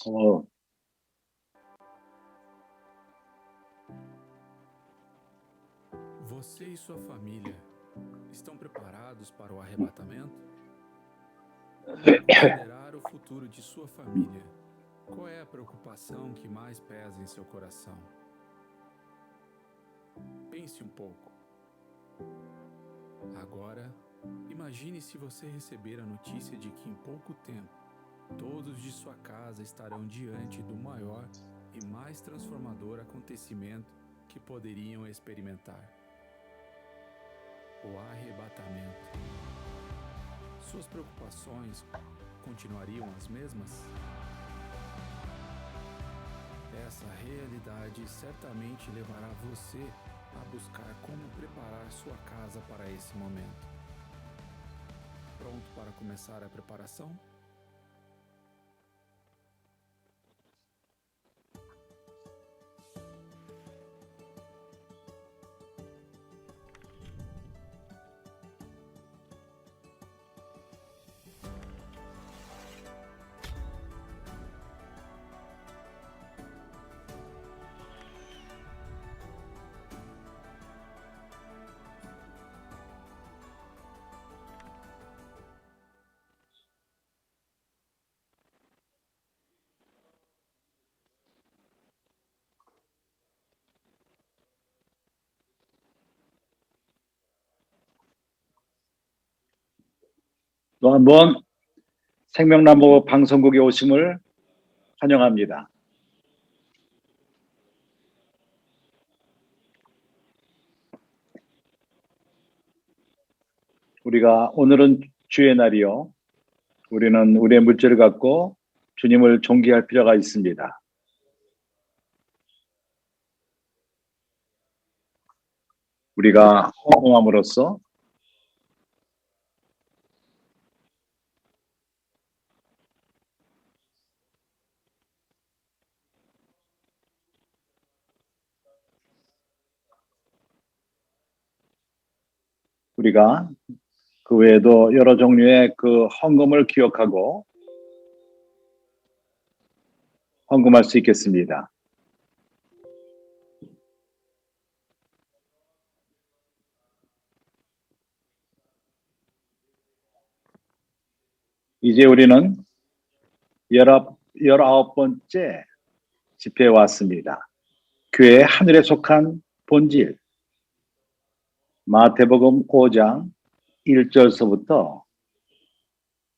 Oh, Você e sua família estão preparados para o arrebatamento? Ao considerar o futuro de sua família, qual é a preocupação que mais pesa em seu coração? Pense um pouco. Agora, imagine se você receber a notícia de que em pouco tempo todos de sua casa estarão diante do maior e mais transformador acontecimento que poderiam experimentar: o arrebatamento. Suas preocupações continuariam as mesmas? Essa realidade certamente levará você a buscar como preparar sua casa para esse momento. Pronto para começar a preparação? 또 한 번 생명나무 방송국에 오심을 환영합니다. 우리가 오늘은 주의 날이요. 우리는 우리의 물질을 갖고 주님을 존귀할 필요가 있습니다. 우리가 헌금함으로써 우리가 그 외에도 여러 종류의 그 헌금을 기억하고 헌금할 수 있겠습니다. 이제 우리는 19번째 집회에 왔습니다. 교회의 하늘에 속한 본질, 마태복음 5장 1절서부터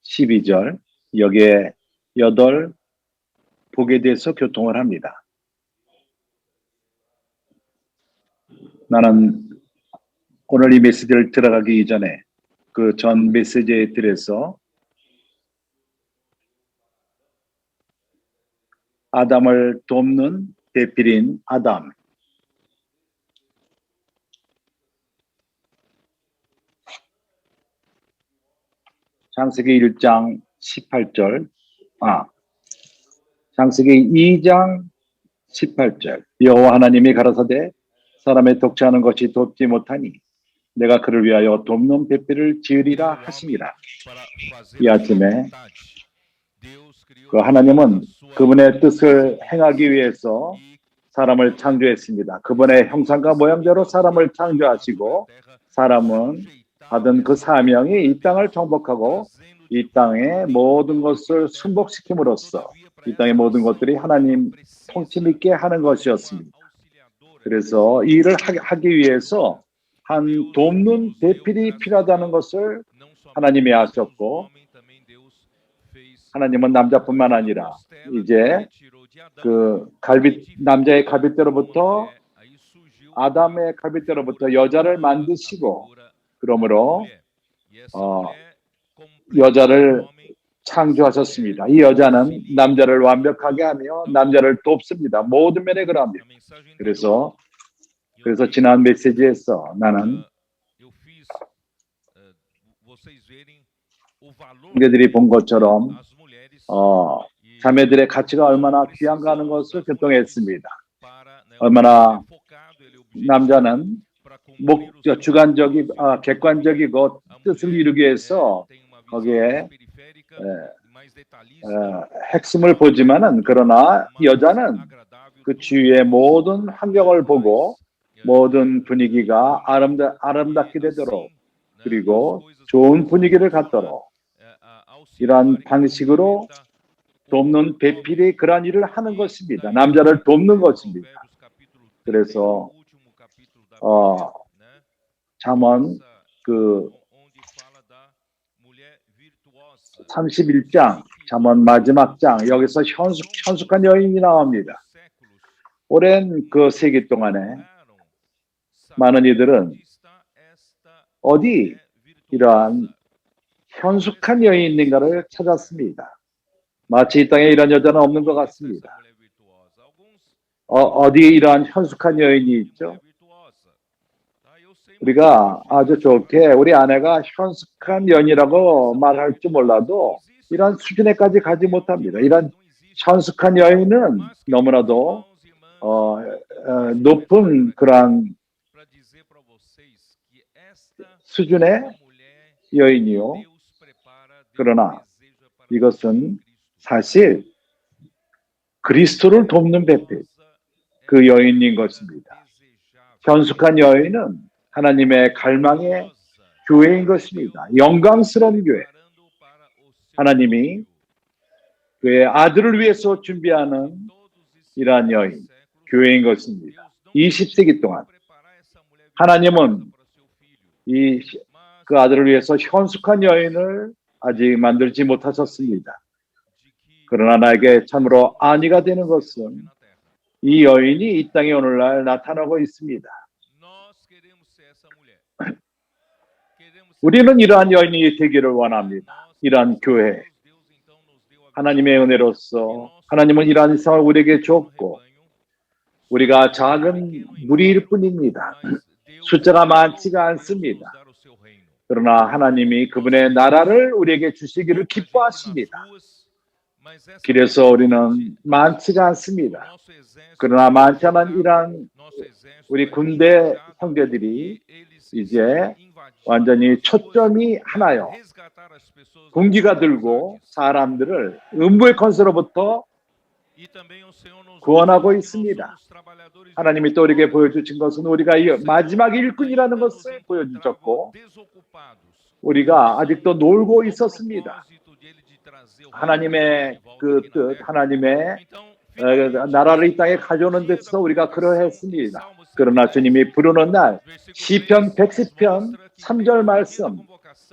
12절, 여기에 8복에 대해서 교통을 합니다. 나는 오늘 이 메시지를 들어가기 이전에 그 전 메시지에 들어서 아담을 돕는 대필인 아담, 창세기 1장 18절, 창세기 2장 18절, 여호와 하나님이 가라사대 사람의 독자하는 것이 돕지 못하니 내가 그를 위하여 돕는 배필을 지으리라 하시니라. 이 아침에 그 하나님은 그분의 뜻을 행하기 위해서 사람을 창조했습니다. 그분의 형상과 모양대로 사람을 창조하시고 사람은 받은 그 사명이 이 땅을 정복하고 이 땅의 모든 것을 순복시킴으로써 이 땅의 모든 것들이 하나님 통치 있게 하는 것이었습니다. 그래서 이 일을 하기 위해서 한 돕는 대필이 필요하다는 것을 하나님이 아셨고 하나님은 남자뿐만 아니라 이제 그 남자의 갈빗대로부터 아담의 갈빗대로부터 여자를 만드시고 그러므로 여자를 창조하셨습니다. 이 여자는 남자를 완벽하게 하며 남자를 돕습니다. 모든 면에 그럽니다. 그래서 지난 메시지에서 나는 형제들이 본 것처럼 자매들의 가치가 얼마나 귀한가 하는 것을 교통했습니다. 얼마나 남자는 객관적이고 뜻을 이루기 위해서 거기에 핵심을 보지만은 그러나 여자는 그 주위의 모든 환경을 보고 모든 분위기가 아름답게 되도록 그리고 좋은 분위기를 갖도록 이러한 방식으로 돕는 배필이 그러한 일을 하는 것입니다. 남자를 돕는 것입니다. 그래서 잠언 그 31장 잠언 마지막 장 여기서 현숙한 여인이 나옵니다. 오랜 그 세기 동안에 많은 이들은 어디 이러한 현숙한 여인이 있는가를 찾았습니다. 마치 이 땅에 이런 여자는 없는 것 같습니다. 어디 이러한 현숙한 여인이 있죠? 우리가 아주 좋게 우리 아내가 현숙한 여인이라고 말할 줄 몰라도 이런 수준에까지 가지 못합니다. 이런 현숙한 여인은 너무나도 높은 그러한 수준의 여인이요. 그러나 이것은 사실 그리스도를 돕는 배필, 그 여인인 것입니다. 현숙한 여인은 하나님의 갈망의 교회인 것입니다. 영광스러운 교회. 하나님이 그의 아들을 위해서 준비하는 이러한 여인, 교회인 것입니다. 20세기 동안 하나님은 그 아들을 위해서 현숙한 여인을 아직 만들지 못하셨습니다. 그러나 나에게 참으로 안위가 되는 것은 이 여인이 이 땅에 오늘날 나타나고 있습니다. 우리는 이러한 여인이 되기를 원합니다. 이러한 교회. 하나님의 은혜로서 하나님은 이러한 세상을 우리에게 줬고 우리가 작은 무리일 뿐입니다. 숫자가 많지가 않습니다. 그러나 하나님이 그분의 나라를 우리에게 주시기를 기뻐하십니다. 그래서 우리는 많지가 않습니다. 그러나 많지 않은 이러한 우리 군대 형제들이 이제 완전히 초점이 하나요. 군기가 들고 사람들을 음부의 권세로부터 구원하고 있습니다. 하나님이 또 우리에게 보여주신 것은 우리가 이 마지막 일꾼이라는 것을 보여주셨고 우리가 아직도 놀고 있었습니다. 하나님의 그 뜻, 하나님의 나라를 이 땅에 가져오는 데서 우리가 그러했습니다. 그러나 주님이 부르는 날 시편 110편 3절 말씀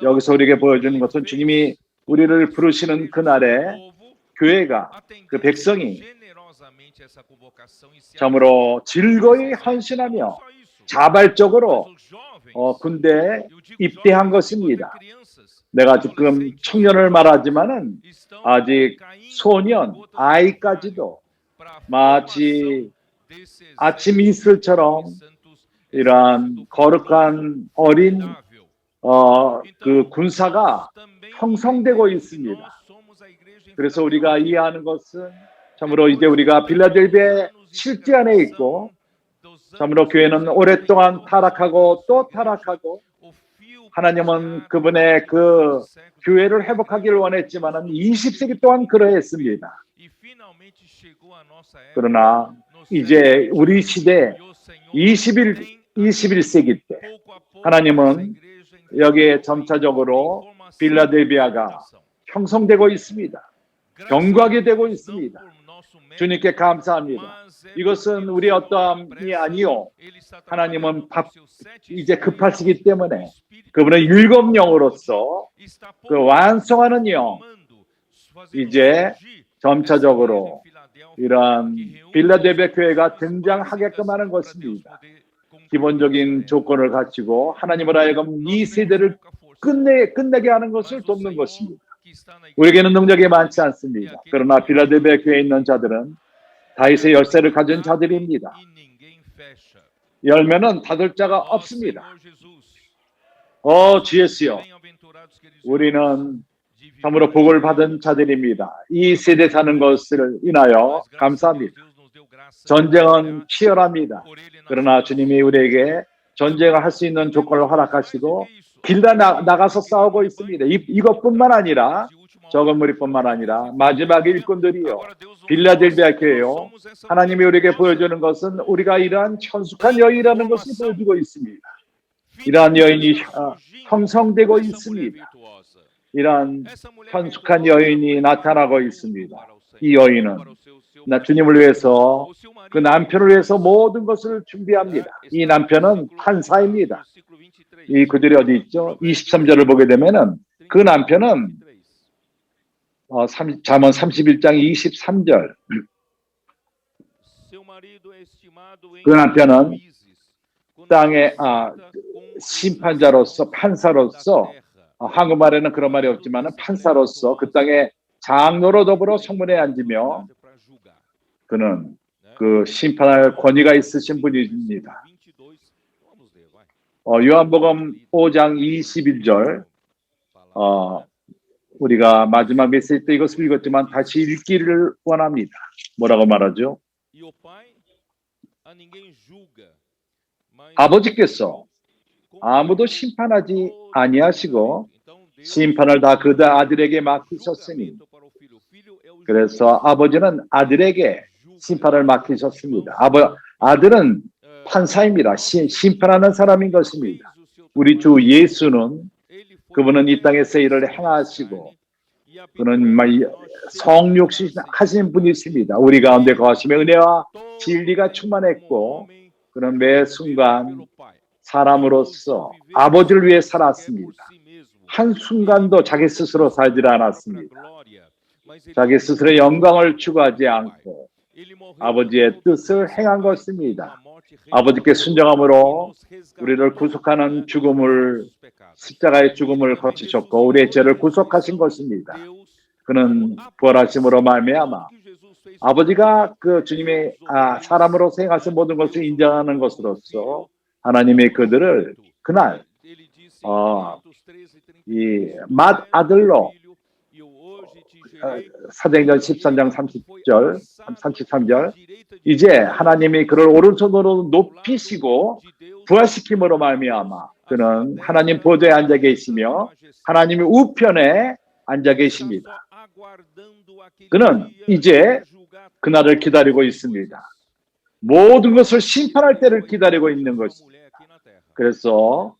여기서 우리에게 보여주는 것은 주님이 우리를 부르시는 그날에 교회가 그 백성이 참으로 즐거이 헌신하며 자발적으로 군대에 입대한 것입니다. 내가 지금 청년을 말하지만은 아직 소년, 아이까지도 마치 아침 이슬처럼 이러한 거룩한 어린 그 군사가 형성되고 있습니다. 그래서 우리가 이해하는 것은 참으로 이제 우리가 빌라델비아의 실제 안에 있고 참으로 교회는 오랫동안 타락하고 또 타락하고 하나님은 그분의 그 교회를 회복하기를 원했지만은 20세기 동안 그러했습니다. 그러나 이제 우리 시대 21세기 때 하나님은 여기에 점차적으로 빌라델비아가 형성되고 있습니다. 경고하게 되고 있습니다. 주님께 감사합니다. 이것은 우리 어떠함이 아니요. 하나님은 이제 급하시기 때문에 그분의 일곱 영으로서 그 완성하는 영 이제 점차적으로 이러한 빌라델비아 교회가 등장하게끔 하는 것입니다. 기본적인 조건을 갖추고 하나님을 하여금 이 세대를 끝내게 하는 것을 돕는 것입니다. 우리에게는 능력이 많지 않습니다. 그러나 빌라델비아 교회에 있는 자들은 다윗의 열쇠를 가진 자들입니다. 열면은 닫을 자가 없습니다. 주 예수여, 우리는 참으로 복을 받은 자들입니다. 이 세대 사는 것을 인하여 감사합니다. 전쟁은 치열합니다. 그러나 주님이 우리에게 전쟁을 할 수 있는 조건을 허락하시고 길다 나가서 싸우고 있습니다. 이것뿐만 아니라 적은 무리뿐만 아니라 마지막 일꾼들이요, 빌라델비아 교회요, 하나님이 우리에게 보여주는 것은 우리가 이러한 현숙한 여인이라는 것을 보여주고 있습니다. 이러한 여인이 형성되고 있습니다. 이러한 현숙한 여인이 나타나고 있습니다. 이 여인은 주님을 위해서, 그 남편을 위해서 모든 것을 준비합니다. 이 남편은 판사입니다. 이 구절이 어디 있죠? 23절을 보게 되면은 그 남편은 잠언 31장 23절, 그 남편은 땅의 심판자로서, 판사로서, 한국말에는 그런 말이 없지만 판사로서 그 땅의 장로로 더불어 성문에 앉으며 그는 그 심판할 권위가 있으신 분입니다. 요한복음 5장 21절, 우리가 마지막 메시지 때 이것을 읽었지만 다시 읽기를 원합니다. 뭐라고 말하죠? 아버지께서 아무도 심판하지 아니하시고 심판을 다 그 아들에게 맡기셨으니, 그래서 아버지는 아들에게 심판을 맡기셨습니다. 아들은 판사입니다. 심판하는 사람인 것입니다. 우리 주 예수는, 그분은 이 땅에서 일을 행하시고 그는 성육신 하신 분이십니다. 우리 가운데 거하시며 은혜와 진리가 충만했고 그는 매 순간 사람으로서 아버지를 위해 살았습니다. 한순간도 자기 스스로 살지 않았습니다. 자기 스스로의 영광을 추구하지 않고 아버지의 뜻을 행한 것입니다. 아버지께 순종함으로 우리를 구속하는 죽음을, 십자가의 죽음을 거치셨고 우리의 죄를 구속하신 것입니다. 그는 부활하심으로 말미암아 아버지가 그 주님의 사람으로서 행하신 모든 것을 인정하는 것으로서 하나님의 그들을 그날 이 맏아들로, 사도행전 13장 30절, 33절, 이제 하나님이 그를 오른손으로 높이시고 부활시킴으로 말미암아 그는 하나님 보좌에 앉아 계시며 하나님의 우편에 앉아 계십니다. 그는 이제 그날을 기다리고 있습니다. 모든 것을 심판할 때를 기다리고 있는 것입니다. 그래서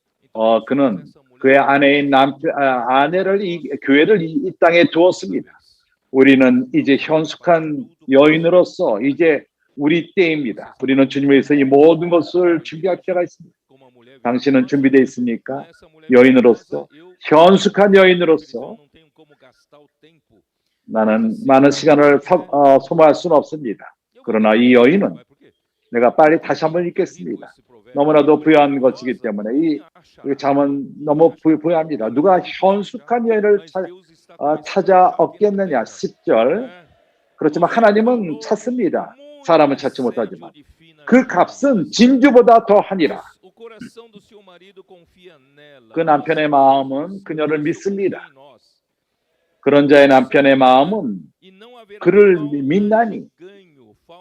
그는 그의 아내인 아내를, 교회를 이 땅에 두었습니다. 우리는 이제 현숙한 여인으로서 이제 우리 때입니다. 우리는 주님을 위해서 이 모든 것을 준비할 필요가 있습니다. 당신은 준비되어 있습니까? 여인으로서, 현숙한 여인으로서. 나는 많은 시간을 소모할 수는 없습니다. 그러나 이 여인은, 내가 빨리 다시 한번 읽겠습니다. 너무나도 부유한 것이기 때문에 이 잠은 너무 부유합니다. 누가 현숙한 여인을 찾아 얻겠느냐? 10절. 그렇지만 하나님은 찾습니다. 사람은 찾지 못하지만 그 값은 진주보다 더하니라. 그 남편의 마음은 그녀를 믿습니다. 그런 자의 남편의 마음은 그를 믿나니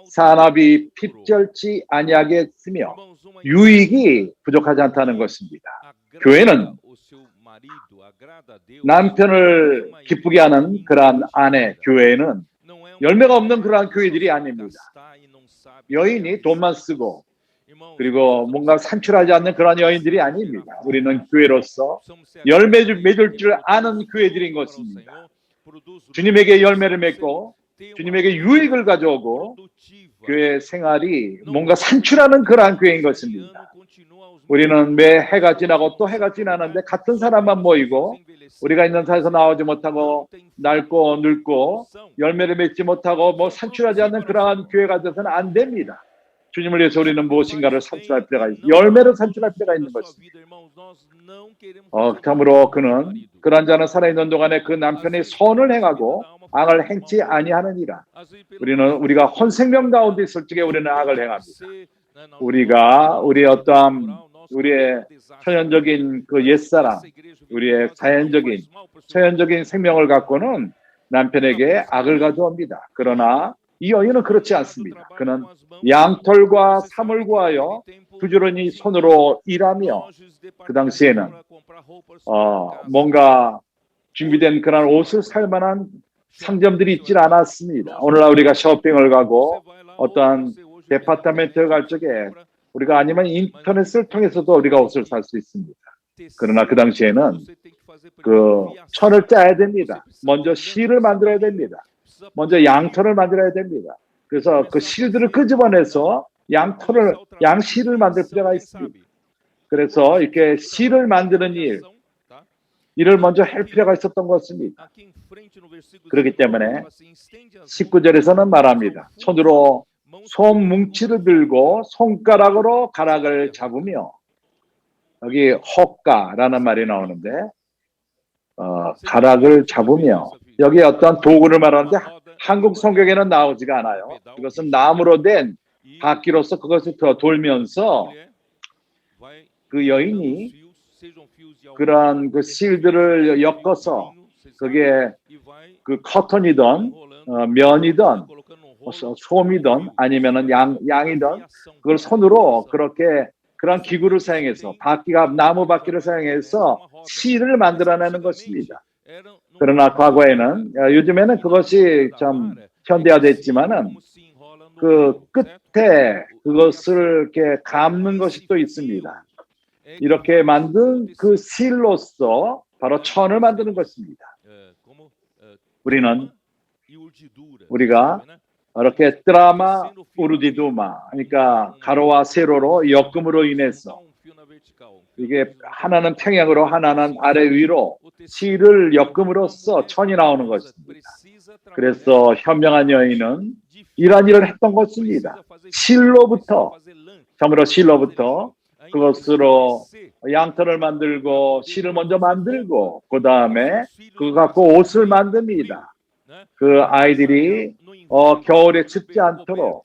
산업이 핍절치 아니하겠으며 유익이 부족하지 않다는 것입니다. 교회는 남편을 기쁘게 하는 그러한 아내, 교회는 열매가 없는 그러한 교회들이 아닙니다. 여인이 돈만 쓰고 그리고 뭔가 산출하지 않는 그러한 여인들이 아닙니다. 우리는 교회로서 열매 맺을 줄 아는 교회들인 것입니다. 주님에게 열매를 맺고 주님에게 유익을 가져오고 교회 생활이 뭔가 산출하는 그러한 교회인 것입니다. 우리는 매 해가 지나고 또 해가 지나는데 같은 사람만 모이고 우리가 있는 사에서 나오지 못하고 낡고 늙고 열매를 맺지 못하고 산출하지 않는 그러한 교회가 돼서는 안 됩니다. 주님을 위해서 우리는 무엇인가를 산출할 필요가 있습니다. 열매를 산출할 필요가 있는 것입니다. 참으로 그는 그런 자는 살아있는 동안에 그 남편의 선을 행하고 악을 행치 아니하느니라. 우리가 혼생명 가운데 있을 적에 우리는 악을 행합니다. 우리의 어떠한 우리의 천연적인 그 옛사람, 우리의 자연적인 천연적인 생명을 갖고는 남편에게 악을 가져옵니다. 그러나 이 여인은 그렇지 않습니다. 그는 양털과 삼을 구하여 부지런히 손으로 일하며 그 당시에는 뭔가 준비된 그런 옷을 살 만한 상점들이 있질 않았습니다. 오늘날 우리가 쇼핑을 가고 어떠한 데파타멘트에 갈 적에 우리가 아니면 인터넷을 통해서도 우리가 옷을 살 수 있습니다. 그러나 그 당시에는 그 천을 짜야 됩니다. 먼저 실을 만들어야 됩니다. 먼저 양털을 만들어야 됩니다. 그래서 그 실들을 끄집어내서 양실을 만들 필요가 있습니다. 그래서 이렇게 실을 만드는 일을 먼저 할 필요가 있었던 것입니다. 그렇기 때문에 19절에서는 말합니다. 손으로 솜뭉치를 들고 손가락으로 가락을 잡으며, 여기 헛가라는 말이 나오는데 가락을 잡으며, 여기 어떤 도구를 말하는데 한국 성경에는 나오지가 않아요. 이것은 나무로 된 바퀴로서 그것을 돌면서 그 여인이 그런 그 실들을 엮어서 그게 그 커튼이든 면이든 솜이든 아니면은 양이든 그걸 손으로 그렇게 그런 기구를 사용해서 나무 바퀴를 사용해서 실을 만들어내는 것입니다. 그러나 과거에는, 요즘에는 그것이 좀 현대화됐지만은 그 끝에 그것을 이렇게 감는 것이 또 있습니다. 이렇게 만든 그 실로서 바로 천을 만드는 것입니다. 우리가 이렇게 드라마 우르디두마, 그러니까 가로와 세로로 엮음으로 인해서 이게 하나는 평양으로 하나는 아래 위로 실을 엮음으로써 천이 나오는 것입니다. 그래서 현명한 여인은 이러한 일을 했던 것입니다. 참으로 실로부터 그것으로 양털을 만들고 실을 먼저 만들고 그 다음에 그거 갖고 옷을 만듭니다. 그 아이들이 겨울에 춥지 않도록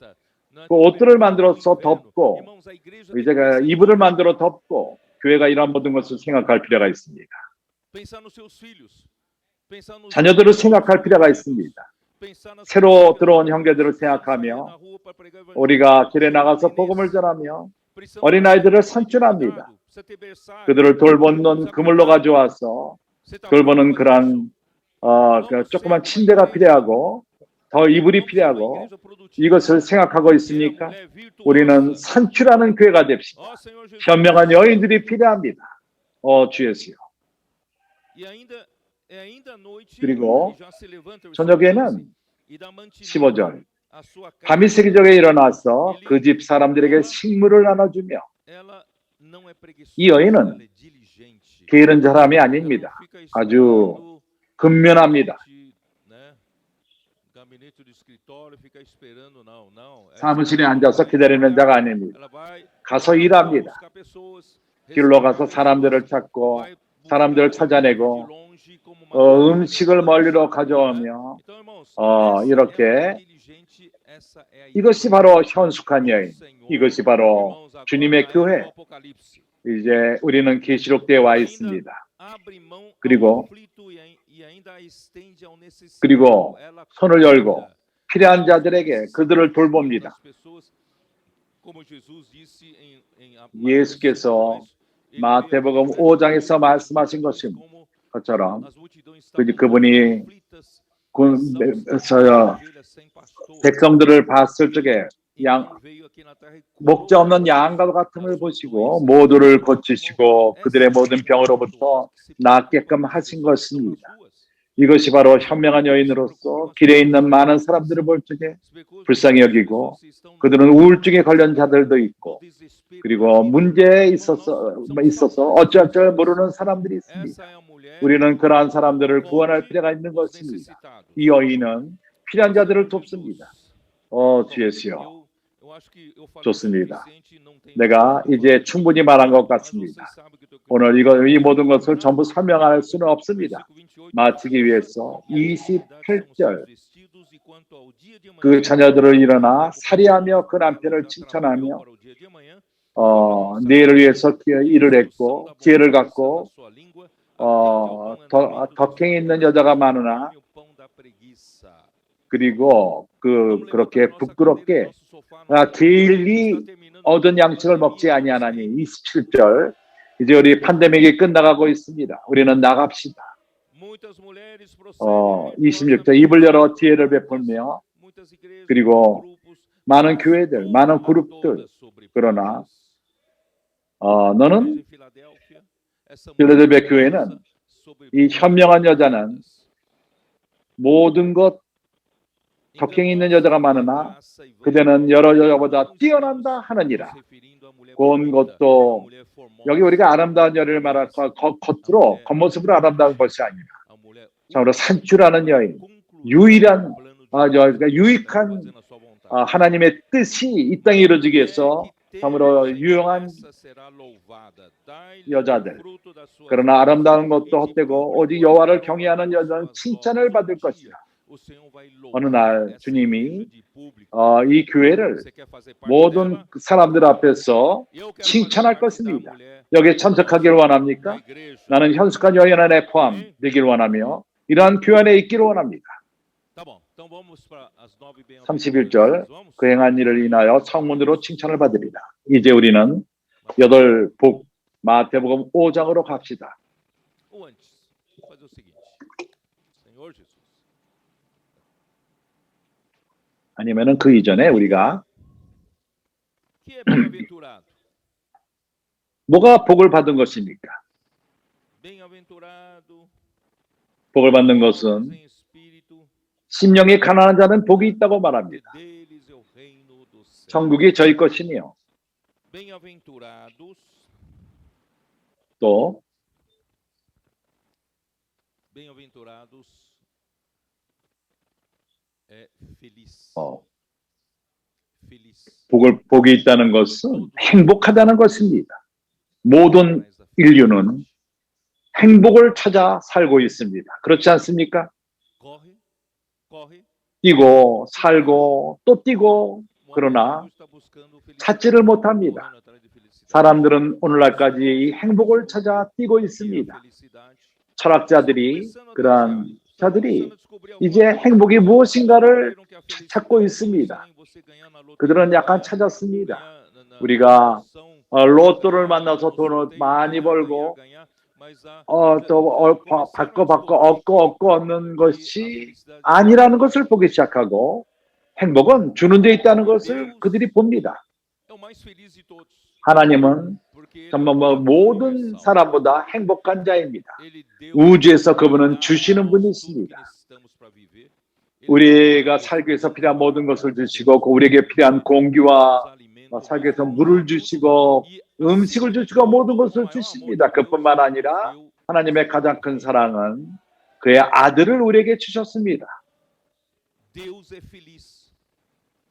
그 옷들을 만들어서 덮고 이제 이불을 만들어 덮고, 교회가 이런 모든 것을 생각할 필요가 있습니다. 자녀들을 생각할 필요가 있습니다. 새로 들어온 형제들을 생각하며 우리가 길에 나가서 복음을 전하며 어린아이들을 선출합니다. 그들을 돌보는 그물로 가져와서 돌보는 그런 그 조그만 침대가 필요하고 더 이불이 필요하고, 이것을 생각하고 있으니까 우리는 산출하는 교회가 됩시다. 현명한 여인들이 필요합니다. 주 예수요. 그리고 저녁에는 15절, 밤이 새기 전에 일어나서 그 집 사람들에게 식물을 나눠주며, 이 여인은 게으른 사람이 아닙니다. 아주 근면합니다. 사무실에 앉아서 기다리는 자가 아닙니다. 가서 일합니다. 길로 가서 사람들을 찾고 사람들을 찾아내고 음식을 멀리로 가져오며 이렇게, 이것이 바로 현숙한 여인, 이것이 바로 주님의 교회. 이제 우리는 계시록 때에 와 있습니다. 그리고 손을 열고 필요한 자들에게 그들을 돌봅니다. 예수께서 마태복음 5장에서 말씀하신 것처럼 그분이 백성들을 봤을 적에 목자 없는 양과 같음을 보시고 모두를 고치시고 그들의 모든 병으로부터 낫게끔 하신 것입니다. 이것이 바로 현명한 여인으로서 길에 있는 많은 사람들을 볼 적에 불쌍히 여기고, 그들은 우울증에 걸린 자들도 있고, 그리고 문제에 있어서 어쩔 줄 모르는 사람들이 있습니다. 우리는 그러한 사람들을 구원할 필요가 있는 것입니다. 이 여인은 필요한 자들을 돕습니다. 주 예수요. 좋습니다. 내가 이제 충분히 말한 것 같습니다. 오늘 이 모든 것을 전부 설명할 수는 없습니다. 마치기 위해서 28절, 그 자녀들을 일어나 살이하며 그 남편을 칭찬하며 내일을 위해서 일을 했고 지혜를 갖고 덕행이 있는 여자가 많으나, 그리고 그렇게 부끄럽게 데일리 얻은 양식을 먹지 아니하나니. 27절, 이제 우리 팬데믹이 끝나가고 있습니다. 우리는 나갑시다. 26절 입을 열어 지혜를 베풀며 그리고 많은 교회들, 많은 그룹들 그러나 너는 필라델피아 교회는 이 현명한 여자는 모든 것 덕행이 있는 여자가 많으나 그대는 여러 여자보다 뛰어난다 하느니라. 본 것도 여기 우리가 아름다운 여인을 말할 겉으로 겉모습으로 아름다운 것이 아니라 참으로 산출하는 여인, 유일한 그러니까 유익한 하나님의 뜻이 이 땅에 이루어지기 위해서 참으로 유용한 여자들. 그러나 아름다운 것도 헛되고 오직 여호와를 경외하는 여자는 칭찬을 받을 것이라. 어느 날 주님이 이 교회를 모든 사람들 앞에서 칭찬할 것입니다. 여기에 참석하기를 원합니까? 나는 현숙한 여인 안에 포함되기를 원하며 이러한 교회 안에 있기를 원합니다. 31절 그 행한 일을 인하여 성문으로 칭찬을 받으리라. 이제 우리는 8복 마태복음 5장으로 갑시다. 아니면은 그 이전에 우리가 뭐가 복을 받은 것입니까? 복을 받는 것은 심령이 가난한 자는 복이 있다고 말합니다. 천국이 저희 것이니요. 또 복이 있다는 것은 행복하다는 것입니다. 모든 인류는 행복을 찾아 살고 있습니다. 그렇지 않습니까? 뛰고 살고 또 뛰고 그러나 찾지를 못합니다. 사람들은 오늘날까지 이 행복을 찾아 뛰고 있습니다. 철학자들이 그러한 자들이 이제 행복이 무엇인가를 찾고 있습니다. 그들은 약간 찾았습니다. 우리가 로또를 만나서 돈을 많이 벌고 또 얻고 얻는 것이 아니라는 것을 보기 시작하고 행복은 주는 데 있다는 것을 그들이 봅니다. 하나님은 정말 모든 사람보다 행복한 자입니다. 우주에서 그분은 주시는 분이십니다. 우리가 살기 위해서 필요한 모든 것을 주시고 우리에게 필요한 공기와 살기 위해서 물을 주시고 음식을 주시고 모든 것을 주십니다. 그뿐만 아니라 하나님의 가장 큰 사랑은 그의 아들을 우리에게 주셨습니다.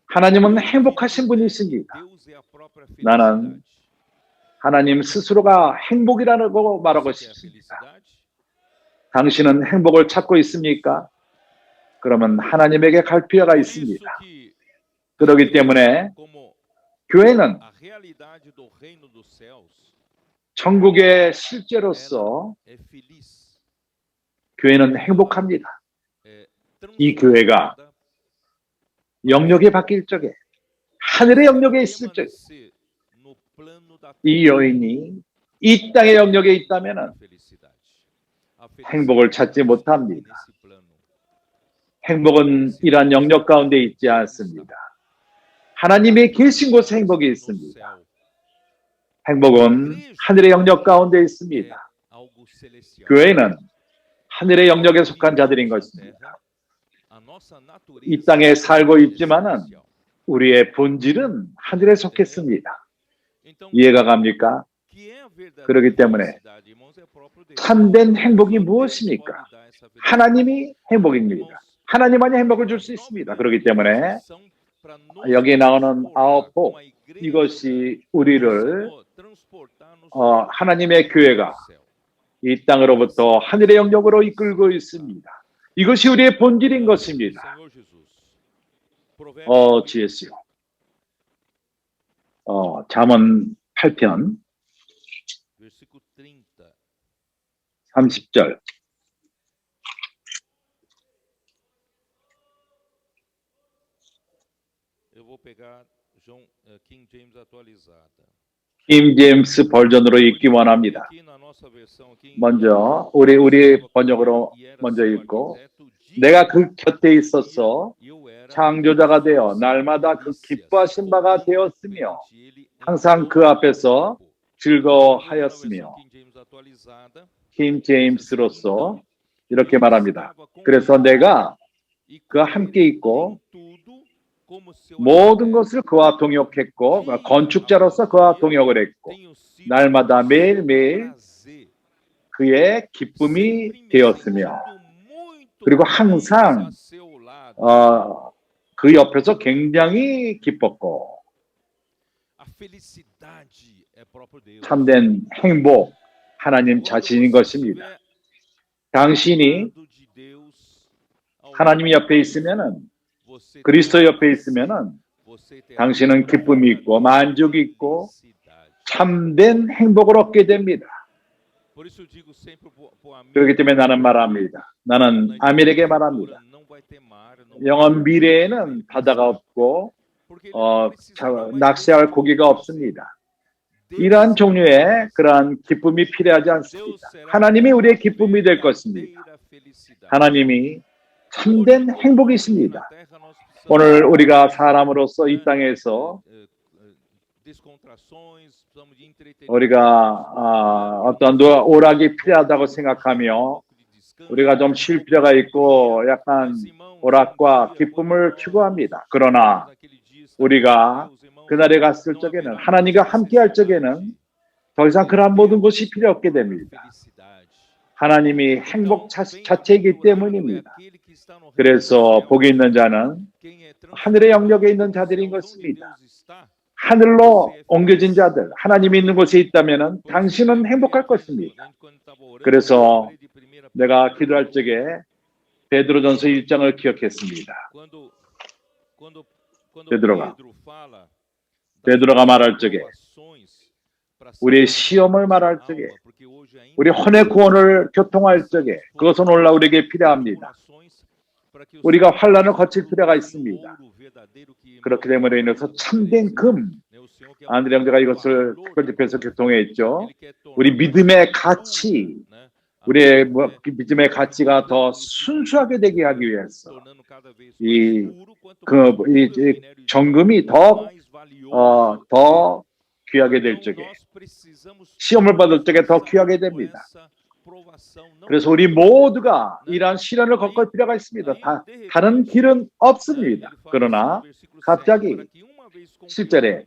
하나님은 행복하신 분이십니다. 나는 하나님 스스로가 행복이라고 말하고 싶습니다. 당신은 행복을 찾고 있습니까? 그러면 하나님에게 갈 필요가 있습니다. 그렇기 때문에 교회는 천국의 실제로서 교회는 행복합니다. 이 교회가 영역에 바뀔 적에 하늘의 영역에 있을 적에 이 여인이 이 땅의 영역에 있다면 행복을 찾지 못합니다. 행복은 이러한 영역 가운데 있지 않습니다. 하나님이 계신 곳에 행복이 있습니다. 행복은 하늘의 영역 가운데 있습니다. 교회는 하늘의 영역에 속한 자들인 것입니다. 이 땅에 살고 있지만은 우리의 본질은 하늘에 속했습니다. 이해가 갑니까? 그렇기 때문에 참된 행복이 무엇입니까? 하나님이 행복입니다. 하나님만이 행복을 줄 수 있습니다. 그렇기 때문에 여기 나오는 9복 이것이 우리를 하나님의 교회가 이 땅으로부터 하늘의 영역으로 이끌고 있습니다. 이것이 우리의 본질인 것입니다. GS요. 잠언 8편 30절. 킹 제임스 버전으로 읽기 원합니다. 먼저 우리 번역으로 먼저 읽고, 내가 그 곁에 있어서 창조자가 되어 날마다 그 기뻐하신 바가 되었으며 항상 그 앞에서 즐거워하였으며. 킹 제임스로서 이렇게 말합니다. 그래서 내가 그와 함께 있고 모든 것을 그와 동역했고, 건축자로서 그와 동역을 했고, 날마다 매일매일 그의 기쁨이 되었으며, 그리고 항상 그 옆에서 굉장히 기뻤고. 참된 행복, 하나님 자신인 것입니다. 당신이 하나님 옆에 있으면은, 그리스도 옆에 있으면은 당신은 기쁨이 있고 만족이 있고 참된 행복을 얻게 됩니다. 그렇기 때문에 나는 말합니다. 나는 아밀에게 말합니다. 영원 미래에는 바다가 없고 낚시할 고기가 없습니다. 이러한 종류의 그러한 기쁨이 필요하지 않습니다. 하나님이 우리의 기쁨이 될 것입니다. 하나님이 참된 행복이십니다. 오늘 우리가 사람으로서 이 땅에서 우리가 어떤 오락이 필요하다고 생각하며 우리가 좀 쉴 필요가 있고 약간 오락과 기쁨을 추구합니다. 그러나 우리가 그날에 갔을 적에는, 하나님과 함께 할 적에는 더 이상 그러한 모든 것이 필요 없게 됩니다. 하나님이 행복 자체이기 때문입니다. 그래서 복이 있는 자는 하늘의 영역에 있는 자들인 것입니다. 하늘로 옮겨진 자들, 하나님이 있는 곳에 있다면 당신은 행복할 것입니다. 그래서 내가 기도할 적에 베드로전서 1장을 기억했습니다. 베드로가 말할 적에, 우리의 시험을 말할 적에, 우리 혼의 구원을 교통할 적에 그것은 올라 우리에게 필요합니다. 우리가 환난을 거칠 필요가 있습니다. 그렇기 때문에 인해서 참된 금, 안드레 형제가 이것을 특별집회에서 교통해 있죠. 우리 믿음의 가치, 우리의 믿음의 가치가 더 순수하게 되게 하기 위해서 이 정금이 더 귀하게 될 적에, 시험을 받을 적에 더 귀하게 됩니다. 그래서 우리 모두가 이러한 시련을 겪을 필요가 있습니다. 다른 길은 없습니다. 그러나 갑자기 7절에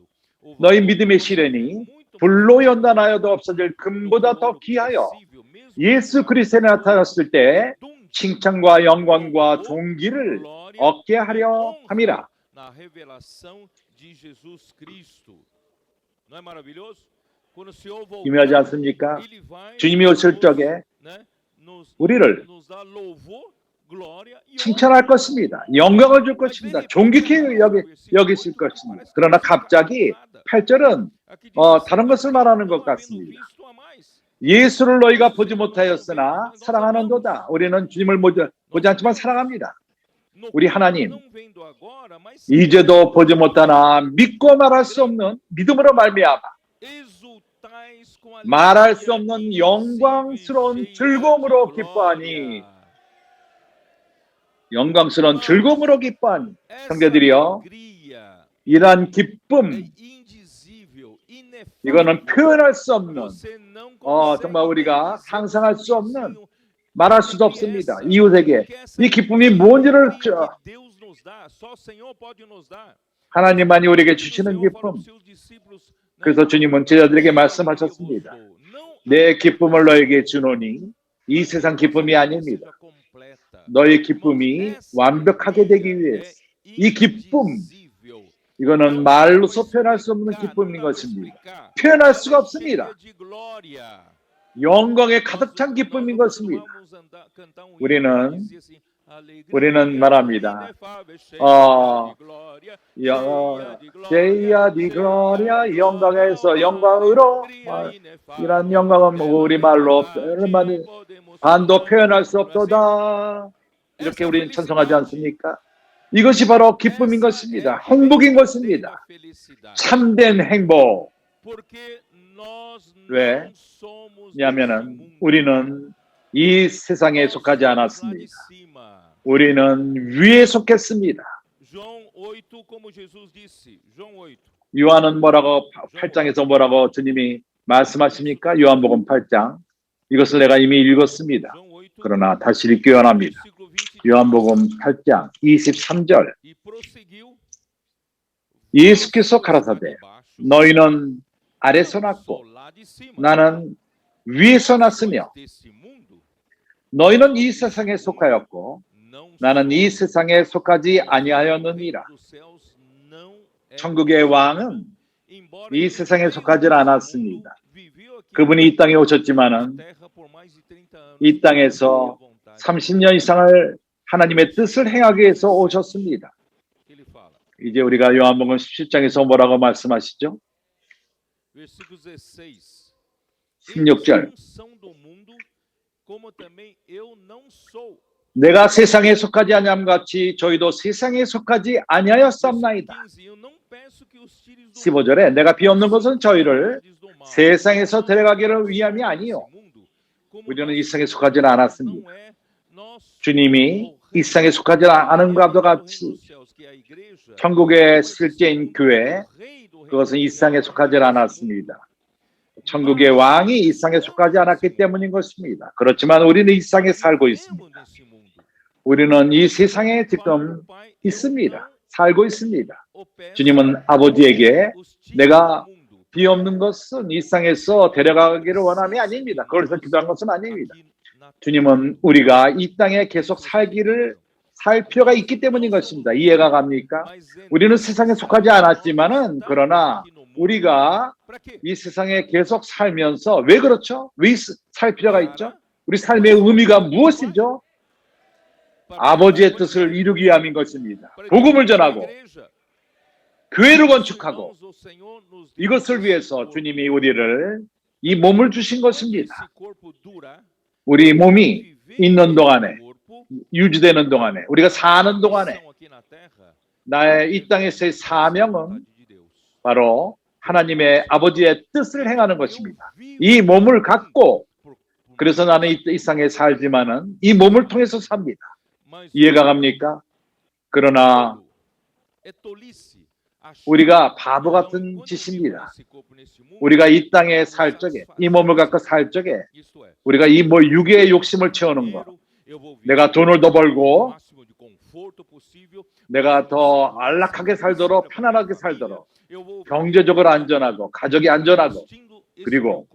너희 믿음의 시련이 불로 연단하여도 없어질 금보다 더 귀하여 예수 그리스도에 나타났을 때 칭찬과 영광과 존귀를 얻게 하려 함이라. 기묘하지 않습니까? 주님이 오실 적에 우리를 칭찬할 것입니다. 영광을 줄 것입니다. 존귀케 여기실 것입니다. 그러나 갑자기 8절은 다른 것을 말하는 것 같습니다. 예수를 너희가 보지 못하였으나 사랑하는도다. 우리는 주님을 보지 않지만 사랑합니다. 우리 하나님, 이제도 보지 못하나 믿고 말할 수 없는 믿음으로 말미암아 말할 수 없는 영광스러운 즐거움으로 기뻐하니, 영광스러운 즐거움으로 기뻐하니. 형제들이여, 이러한 기쁨, 이거는 표현할 수 없는, 정말 우리가 상상할 수 없는, 말할 수도 없습니다. 이웃에게 이 기쁨이 뭔지를 하나님만이 우리에게 주시는 기쁨. 그래서 주님은 제자들에게 말씀하셨습니다. 내 기쁨을 너에게 주노니 이 세상 기쁨이 아닙니다. 너의 기쁨이 완벽하게 되기 위해서. 이 기쁨, 이거는 말로서 표현할 수 없는 기쁨인 것입니다. 표현할 수가 없습니다. 영광에 가득 찬 기쁨인 것입니다. 우리는 말합니다. 제이야 디 글로리아, 영광에서 영광으로. 이런 영광은 우리말로 반도 표현할 수 없도다. 이렇게 우리는 찬송하지 않습니까? 이것이 바로 기쁨인 것입니다. 행복인 것입니다. 참된 행복. 왜? 왜냐하면 우리는 이 세상에 속하지 않았습니다. 우리는 위에 속했습니다. 요한은 뭐라고 8장에서 뭐라고 주님이 말씀하십니까? 요한복음 8장. 이것을 내가 이미 읽었습니다. 그러나 다시 읽기 원합니다. 요한복음 8장 23절. 예수께서 가라사대 너희는 아래서 났고 나는 위에서 났으며 너희는 이 세상에 속하였고 나는 이 세상에 속하지 아니하였느니라. 천국의 왕은 이 세상에 속하지 않았습니다. 그분이 이 땅에 오셨지만은 이 땅에서 30년 이상을 하나님의 뜻을 행하기 위해서 오셨습니다. 이제 우리가 요한복음 17장에서 뭐라고 말씀하시죠? 16절. 내가 세상에 속하지 아니함 같이 저희도 세상에 속하지 아니하였사옵나이다. 15절에 내가 비옵는 것은 저희를 세상에서 데려가기를 위함이 아니요 우리는 이 세상에 속하지는 않았습니다. 주님이 이 세상에 속하지 않은 것과 같이 천국의 실제인 교회, 그것은 이 세상에 속하지 않았습니다. 천국의 왕이 이 세상에 속하지 않았기 때문인 것입니다. 그렇지만 우리는 이 세상에 살고 있습니다. 우리는 이 세상에 지금 있습니다. 살고 있습니다. 주님은 아버지에게 내가 비없는 것은 이 세상에서 데려가기를 원함이 아닙니다. 그래서 기도한 것은 아닙니다. 주님은 우리가 이 땅에 계속 살 필요가 있기 때문인 것입니다. 이해가 갑니까? 우리는 세상에 속하지 않았지만은 그러나 우리가 이 세상에 계속 살면서 왜 그렇죠? 왜 살 필요가 있죠? 우리 삶의 의미가 무엇이죠? 아버지의 뜻을 이루기 위함인 것입니다. 복음을 전하고 교회를 건축하고 이것을 위해서 주님이 우리를 이 몸을 주신 것입니다. 우리 몸이 있는 동안에 유지되는 동안에 우리가 사는 동안에 나의 이 땅에서의 사명은 바로 하나님의 아버지의 뜻을 행하는 것입니다. 이 몸을 갖고 그래서 나는 이 세상에 살지만은 이 몸을 통해서 삽니다. 이해가 갑니까? 그러나 우리가 바보 같은 짓입니다. 우리가 이 땅에 살 적에 이 몸을 갖고 살 적에 우리가 이 육의 욕심을 채우는 것, 내가 돈을 더 벌고 내가 더 안락하게 살도록 편안하게 살도록 경제적으로 안전하고 가족이 안전하고 그리고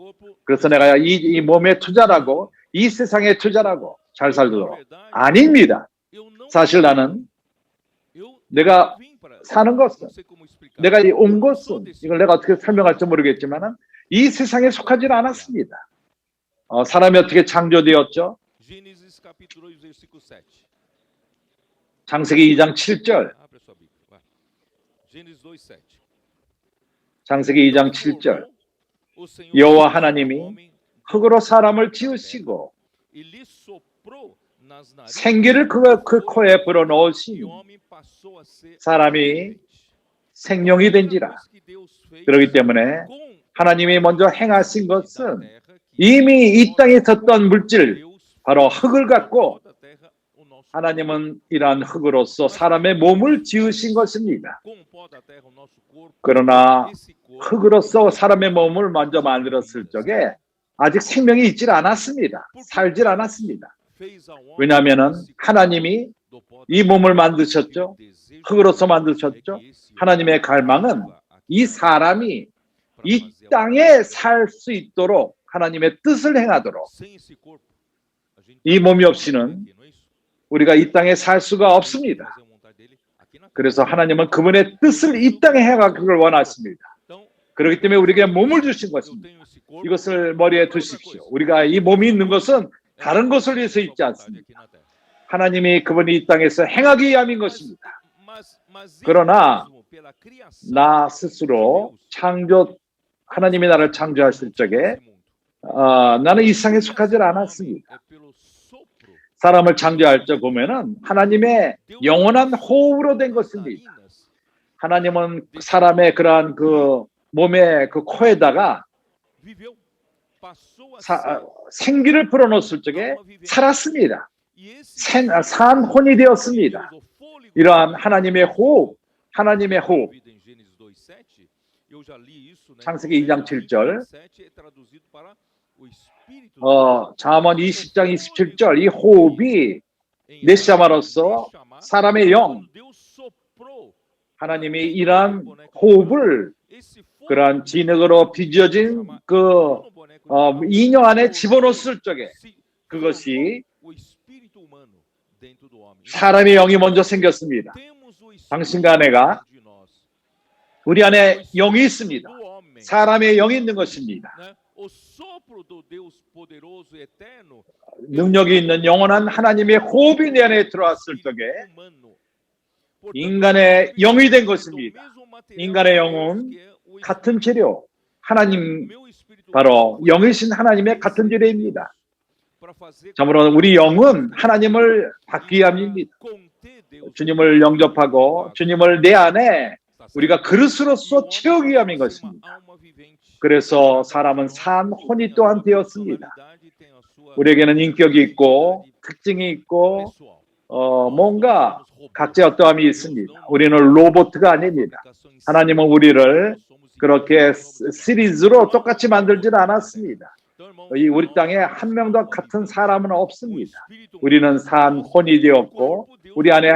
그래서 내가 이 몸에 투자하고 이 세상에 투자하고 잘 살도록 아닙니다. 사실 나는 내가 사는 것은 내가 온 것은 이걸 내가 어떻게 설명할지 모르겠지만 이 세상에 속하지는 않았습니다. 사람이 어떻게 창조되었죠? 창세기 2장 7절 창세기 2장 7절 여호와 하나님이 흙으로 사람을 지으시고 생기를 그 코에 불어넣으시니 사람이 생명이 된지라. 그렇기 때문에 하나님이 먼저 행하신 것은 이미 이 땅에 있었던 물질 바로 흙을 갖고 하나님은 이러한 흙으로서 사람의 몸을 지으신 것입니다. 그러나 흙으로서 사람의 몸을 먼저 만들었을 적에 아직 생명이 있질 않았습니다. 살질 않았습니다. 왜냐하면 하나님이 이 몸을 만드셨죠. 흙으로서 만드셨죠. 하나님의 갈망은 이 사람이 이 땅에 살 수 있도록 하나님의 뜻을 행하도록 이 몸이 없이는 우리가 이 땅에 살 수가 없습니다. 그래서 하나님은 그분의 뜻을 이 땅에 행하기를 원하십니다. 그렇기 때문에 우리에게 몸을 주신 것입니다. 이것을 머리에 두십시오. 우리가 이 몸이 있는 것은 다른 것을 위해서 있지 않습니다. 하나님이 그분이 이 땅에서 행하기 위함인 것입니다. 그러나 나 스스로 하나님이 나를 창조하실 적에 나는 이 세상에 속하지 않았습니다. 사람을 창조할 적 보면은 하나님의 영원한 호흡으로 된 것입니다. 하나님은 사람의 그러한 그 몸의 그 코에다가 viveu, passou a 사- ser 생기를 불어넣었을 적에 alma vivente. 살았습니다. E esse 산혼이 de 되었습니다. Deus, o fôlego 이러한 de Deus, 하나님의 호흡, 하나님의 호흡. vida em Gênesis 2:7, eu já li isso, né? 창세기 2장 Provérbios 7절, 20:27 é traduzido para o espírito de Deus. 잠언 20장 27절, 이 호흡이 Em 네샤마로서 Neshama, 사람의 영, quando Deus soprou, 하나님이 이러한 호흡을 esse 그러한 진흙으로 빚어진 그 인형 안에 집어넣었을 적에 그것이 o espírito humano dentro do homem. 사람의 영이 먼저 생겼습니다. Temos o espírito 당신과 내가 de nós. 우리 안에 영이 있습니다. Do homem, 사람의 영이 있는 것입니다. né? O sopro do Deus poderoso e eterno, 능력이 있는 영원한 하나님의 호흡이 내 안에 들어왔을 적에 humano. 인간의 영이 된 것입니다. Do mesmo material 인간의 de 영은 Deus, que é o 같은 재료, 하나님 meu espírito 바로 humano, 영이신 하나님의 같은 재료입니다. para fazer 참으로 우리 영은 하나님을 받기 위함입니다. conter Deus. 주님을 영접하고 주님을 내 안에 우리가 그릇으로서 채우기 위함인 것입니다. 그래서 사람은 산 혼이 또한 되었습니다. 우리에게는 인격이 있고 특징이 있고 뭔가 각자의 어떠함이 있습니다. 우리는 로봇가 아닙니다. 하나님은 우리를 그렇게 시리즈로 똑같이 만들지는 않았습니다. 우리 땅에 한 명도 같은 사람은 없습니다. 우리는 산 혼이 되었고 우리 안에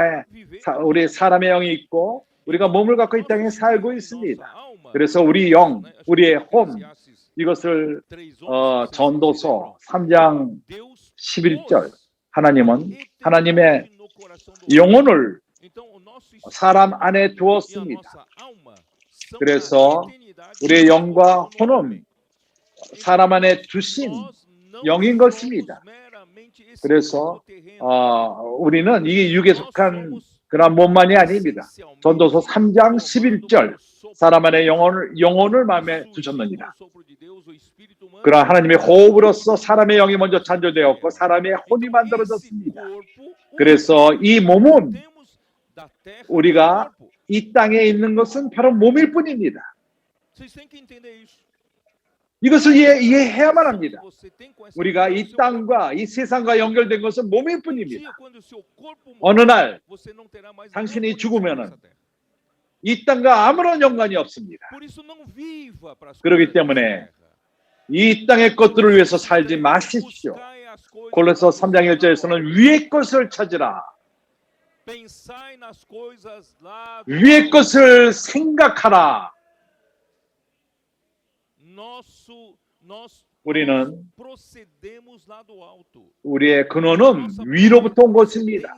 우리 사람의 영이 있고 우리가 몸을 갖고 이 땅에 살고 있습니다. 그래서 우리 영, 우리의 혼 이것을 전도서 3장 11절 하나님은 하나님의 영혼을 사람 안에 두었습니다. 그래서 우리의 영과 혼은 사람 안에 두신 영인 것입니다. 그래서 우리는 이 육에 속한 그런 몸만이 아닙니다. 전도서 3장 11절 사람 안에 영혼을 마음에 두셨느니라. 그러나 하나님의 호흡으로서 사람의 영이 먼저 창조되었고 사람의 혼이 만들어졌습니다. 그래서 이 몸은 우리가 이 땅에 있는 것은 바로 몸일 뿐입니다. 이것을 이해해야만 합니다. 우리가 이 땅과 이 세상과 연결된 것은 몸일 뿐입니다. 어느 날 당신이 죽으면은 이 땅과 아무런 연관이 없습니다. 그렇기 때문에 이 땅의 것들을 위해서 살지 마십시오. 골로새 3장 1절에서는 위의 것을 찾으라. 위의 것을 생각하라. 우리는 우리의 근원은 위로부터 온 것입니다.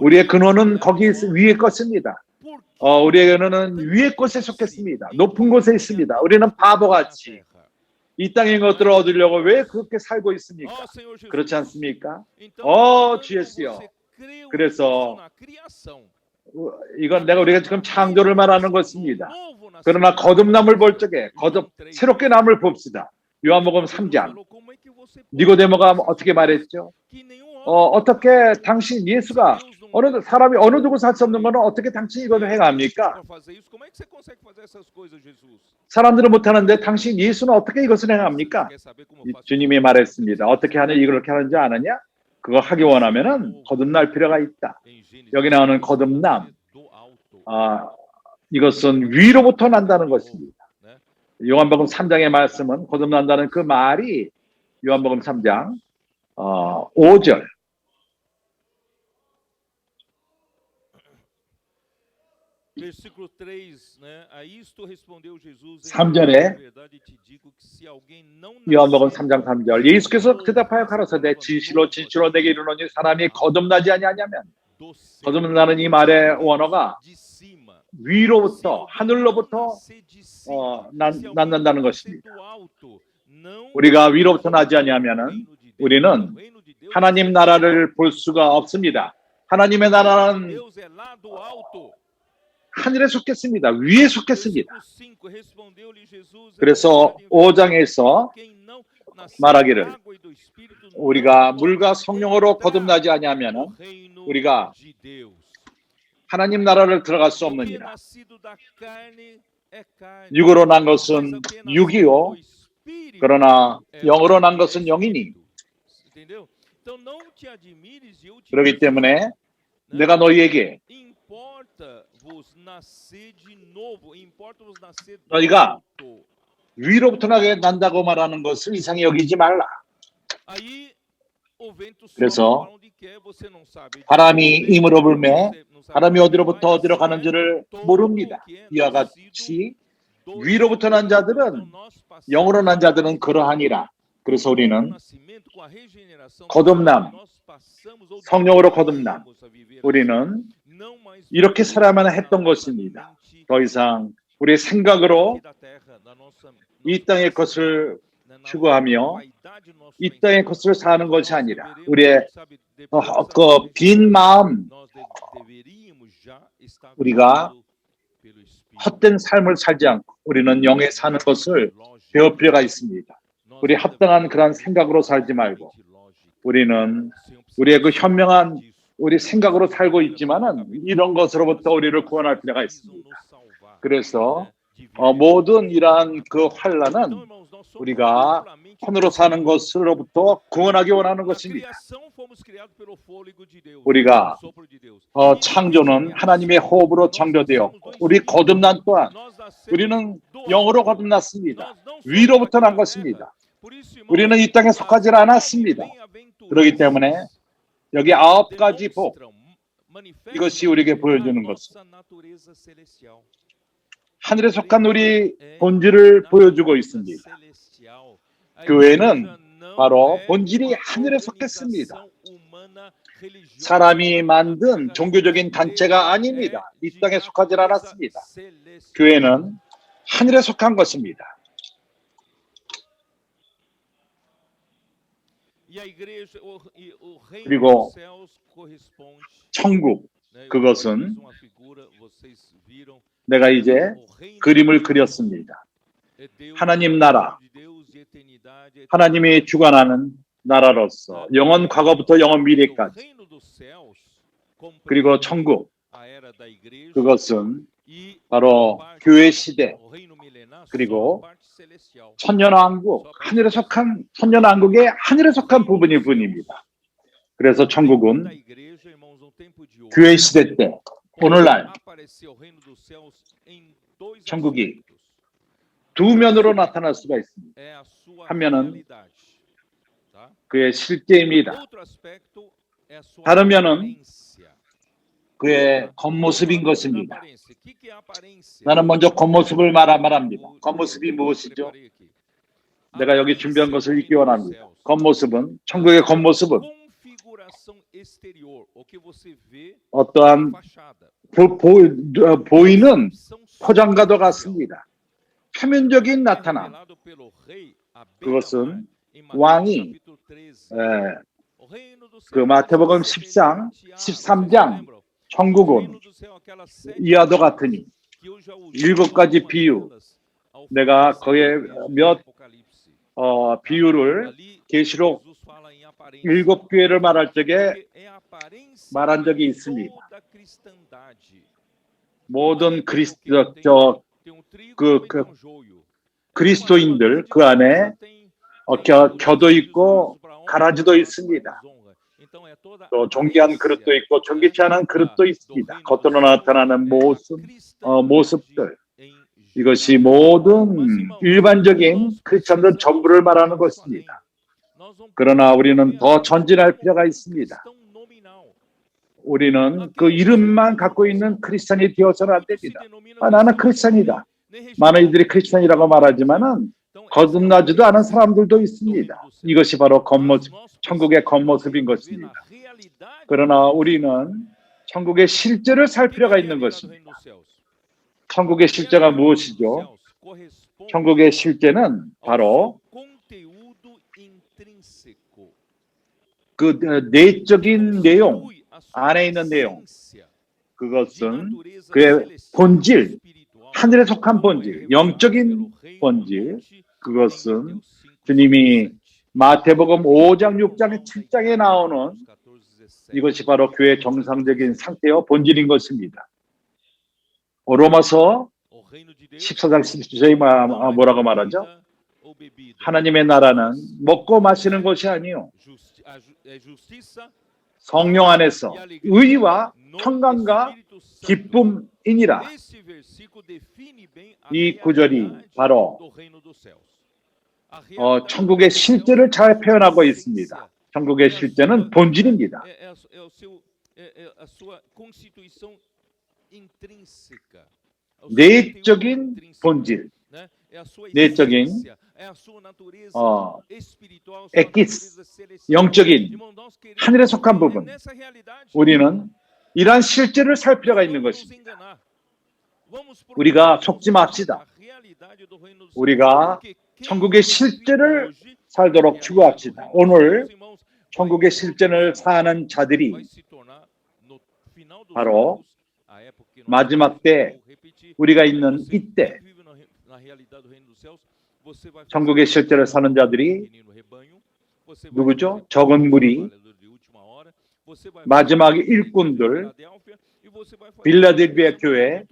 우리의 근원은 거기 위의 것입니다. 우리의 근원은 위의 것에 속했습니다. 높은 곳에 있습니다. 우리는 바보같이 이 땅의 것들을 얻으려고 왜 그렇게 살고 있습니까? 그렇지 않습니까? 주 예수여. 그래서 이건 우리가 지금 창조를 말하는 것입니다. 그러나 거듭남을 볼 적에 새롭게 남을 봅시다. 요한복음 3장 니고데모가 어떻게 말했죠? 어떻게 당신 예수가 어느 사람이 어느 두고 살 수 없는 것은 어떻게 당신이 이것을 행합니까? 사람들은 못하는데 당신 예수는 어떻게 이것을 행합니까? 주님이 말했습니다. 어떻게 하냐 이렇게 하는지 아느냐? 그거 하기 원하면은 거듭날 필요가 있다. 여기 나오는 거듭남, 이것은 위로부터 난다는 것입니다. 요한복음 3장의 말씀은 거듭난다는 그 말이 요한복음 3장 5절. Versículo 3, né? A isto respondeu Jesus. 3절에 요한복음 3장 3절 예수께서 대답하여 가라사대 진실로 진실로 내게 이르노니 사람이 거듭나지 아니하냐면 거듭나는 이 말의 원어가 위로부터 하늘로부터 낳는다는 것입니다. 우리가 위로부터 나지 아니하면은 우리는 하나님 나라를 볼 수가 없습니다. 하나님의 나라는 하늘에 속했습니다. 위에 속했습니다. 그래서 5장에서 말하기를 우리가 물과 성령으로 거듭나지 아니하면은 우리가 하나님 나라를 들어갈 수 없느니라. 육으로 난 것은 육이요, 그러나 영으로 난 것은 영이니. 그렇기 때문에 내가 너희에게 너희가 위로부터 나게 난다고 말하는 것을 이상히 여기지 말라. 그래서 바람이 임으로 불매 바람이 어디로부터 어디로 가는지를 모릅니다. 이와 같이 위로부터 난 자들은, 영으로 난 자들은 그러하니라. 그래서 우리는 거듭남, 성령으로 거듭남, 우리는 이렇게 살아야만 했던 것입니다. 더 이상 우리의 생각으로 이 땅의 것을 추구하며 이 땅의 것을 사는 것이 아니라 우리의 그 빈 마음, 우리가 헛된 삶을 살지 않고 우리는 영에 사는 것을 배울 필요가 있습니다. 우리 합당한 그런 생각으로 살지 말고 우리는 우리의 그 현명한 우리 생각으로 살고 있지만은 이런 것으로부터 우리를 구원할 필요가 있습니다. 그래서 모든 이러한 그 환란은 우리가 손으로 사는 것으로부터 구원하기 원하는 것입니다. 우리가 창조는 하나님의 호흡으로 창조되었고 우리 거듭난 또한 우리는 영으로 거듭났습니다. 위로부터 난 것입니다. 우리는 이 땅에 속하지 않았습니다. 그렇기 때문에 여기 9가지 복, 이것이 우리에게 보여주는 것은 하늘에 속한 우리 본질을 보여주고 있습니다. 교회는 바로 본질이 하늘에 속했습니다. 사람이 만든 종교적인 단체가 아닙니다. 이 땅에 속하지 않았습니다. 교회는 하늘에 속한 것입니다. 그리고 천국, 그것은 내가 이제 그림을 그렸습니다. 하나님 나라, 하나님이 주관하는 나라로서 영원 과거부터 영원 미래까지, 그리고 천국, 그것은 바로 교회 시대, 그리고 천년왕국, 하늘에 속한 천년왕국의 하늘에 속한 부분일 뿐입니다. 그래서 천국은 교회 시대 때, 오늘날 천국이 두 면으로 나타날 수가 있습니다. 한 면은 그의 실제입니다. 다른 면은 그의 겉모습인 것입니다. 나는 먼저 겉모습을 말합니다. 겉모습이 무엇이죠? 내가 여기 준비한 것을 읽기 원합니다. 겉모습은, 천국의 겉모습은 어떠한 보이는 포장과도 같습니다. 표면적인 나타남, 그것은 왕이 그 마태복음 10장, 13장 천국은 이와도 같으니 7가지 비유, 내가 거기에 몇 비유를 계시록 7교회를 말할 적에 말한 적이 있습니다. 모든 그리스도인들 그 안에 겨도 있고 가라지도 있습니다. 또 존귀한 그릇도 있고 존귀치 않은 그릇도 있습니다. 겉으로 나타나는 모습들, 이것이 모든 일반적인 크리스천들 전부를 말하는 것입니다. 그러나 우리는 더 전진할 필요가 있습니다. 우리는 그 이름만 갖고 있는 크리스천이 되어서는 안 됩니다. 나는 크리스천이다. 많은 이들이 크리스천이라고 말하지만은 거듭나지도 않은 사람들도 있습니다. 이것이 바로 겉모습, 천국의 겉모습인 것입니다. 그러나 우리는 천국의 실제를 살 필요가 있는 것입니다. 천국의 실제가 무엇이죠? 천국의 실제는 바로 그 내적인 내용, 안에 있는 내용, 그것은 그의 본질, 하늘에 속한 본질, 영적인 본질, 그것은 주님이 마태복음 5장, 6장, 7장에 나오는 이것이 바로 교회의 정상적인 상태와 본질인 것입니다. 로마서 14장 17절에 뭐라고 말하죠? 하나님의 나라는 먹고 마시는 것이 아니요 성령 안에서 의와 평강과 기쁨이니라. 이 구절이 바로 천국의 실제를 잘 표현하고 있습니다. 천국의 실제는 본질입니다. 내적인 본질, 내적인 엑기스, 영적인 하늘에 속한 부분, 우리는 이러한 실제를 살 필요가 있는 것입니다. 우리가 속지 맙시다. 우리가 천국의 실제를 살도록 추구합시다. 오늘 천국의 실제를 사는 자들이 바로 마지막 때 우리가 있는 이때 천국의 실제를 사는 자들이 누구죠? 적은 무리, 마지막 일꾼들, 빌라델비아 교회,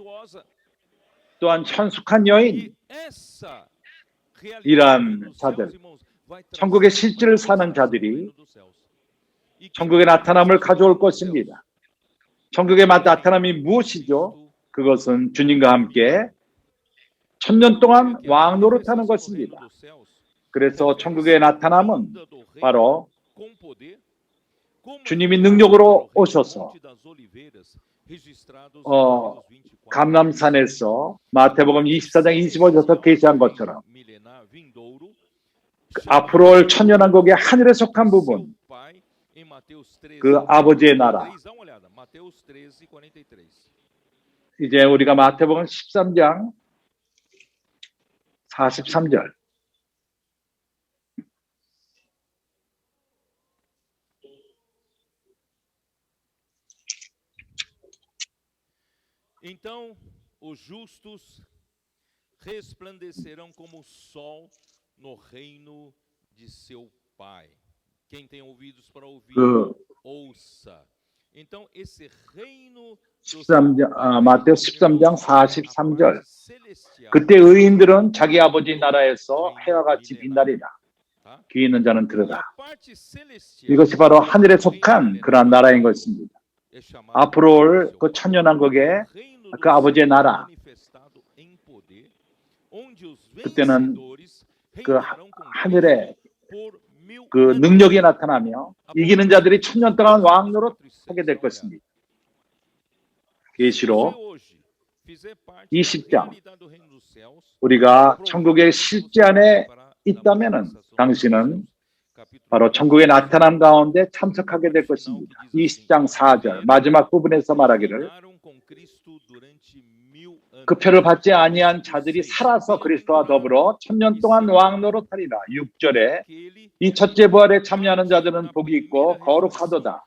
또한 천숙한 여인, 이러한 자들, 천국의 실제를 사는 자들이 천국의 나타남을 가져올 것입니다. 천국의 나타남이 무엇이죠? 그것은 주님과 함께 천년 동안 왕 노릇하는 것입니다. 그래서 천국의 나타남은 바로 주님이 능력으로 오셔서 감람산에서 마태복음 24장 25절에서 계시한 것처럼 앞으로 올 천년왕국의 하늘에 속한 부분, 그 아버지의 나라. 이제 우리가 마태복음 13장 43절. Então os justos resplandecerão como o sol no reino de seu Pai. Quem tem ouvidos para ouvir, ouça. Então esse reino 13장, 마태오 13장 43절. 그때 의인들은 자기 아버지 나라에서 해와 같이 빛나리라. 귀 있는 자는 들으라. 이것이 바로 하늘에 속한 그러한 나라인 것입니다. 앞으로 올 그 천년왕국의 그 아버지의 나라. 그때는 그 하늘에 그 능력이 나타나며 이기는 자들이 천년 동안 왕노릇 하게 될 것입니다. 계시록 20장. 우리가 천국의 실제 안에 있다면은 당신은 바로 천국의 나타남 가운데 참석하게 될 것입니다. 20장 4절 마지막 부분에서 말하기를 그 표를 받지 아니한 자들이 살아서 그리스도와 더불어 천년 동안 왕노릇하리라. 6절에 이 첫째 부활에 참여하는 자들은 복이 있고 거룩하도다.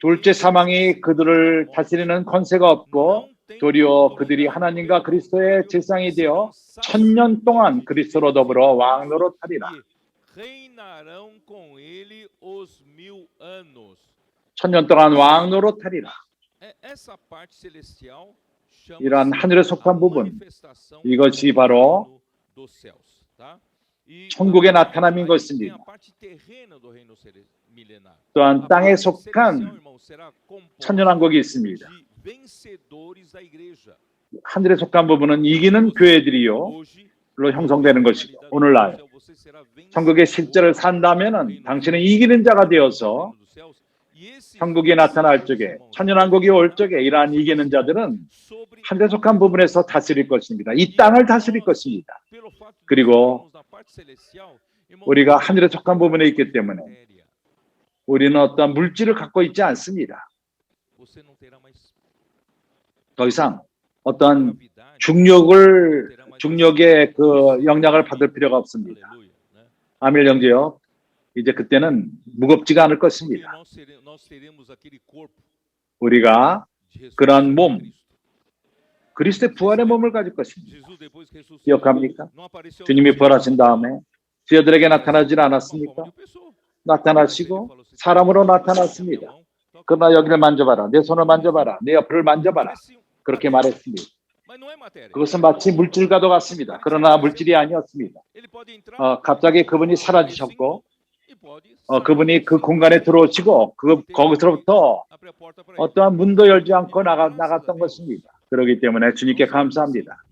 둘째 사망이 그들을 다스리는 권세가 없고 도리어 그들이 하나님과 그리스도의 제상이 되어 천년 동안 그리스도로 더불어 왕노릇하리라. 천년 동안 왕노릇하리라. 이러한 하늘에 속한 부분, 이것이 바로 천국의 나타남인 것입니다. 또한 땅에 속한 천년왕국이 있습니다. 하늘에 속한 부분은 이기는 교회들이요 로 형성되는 것이고, 오늘날 천국의 실제를 산다면은 당신은 이기는 자가 되어서 천국이 나타날 적에, 천년왕국이 올 적에 이러한 이기는 자들은 하늘에 속한 부분에서 다스릴 것입니다. 이 땅을 다스릴 것입니다. 그리고 우리가 하늘에 속한 부분에 있기 때문에 우리는 어떤 물질을 갖고 있지 않습니다. 더 이상 어떤 중력의 그 영향을 받을 필요가 없습니다. 아멘 형제요. 이제 그때는 무겁지가 않을 것입니다. 우리가 그런 몸, 그리스도의 부활의 몸을 가질 것입니다. 기억합니까? 주님이 부활하신 다음에 저희들에게 나타나질 않았습니까? 나타나시고 사람으로 나타났습니다. 그러나 여기를 만져봐라. 내 손을 만져봐라. 내 옆을 만져봐라. 그렇게 말했습니다. mas não é matéria. 그것은 마치 물질과도 같습니다. 그러나 물질이 아니었습니다. Ele pode entrar 갑자기 그분이 no 사라지셨고 e pode 그분이 sair 그 sem 공간에 들어오시고 거기서부터 abrir a porta para ele. 어떠한 문도 열지 않고 Graças a 나갔던 Deus. 것입니다. 그렇기 때문에 주님께 Nós somos 감사합니다.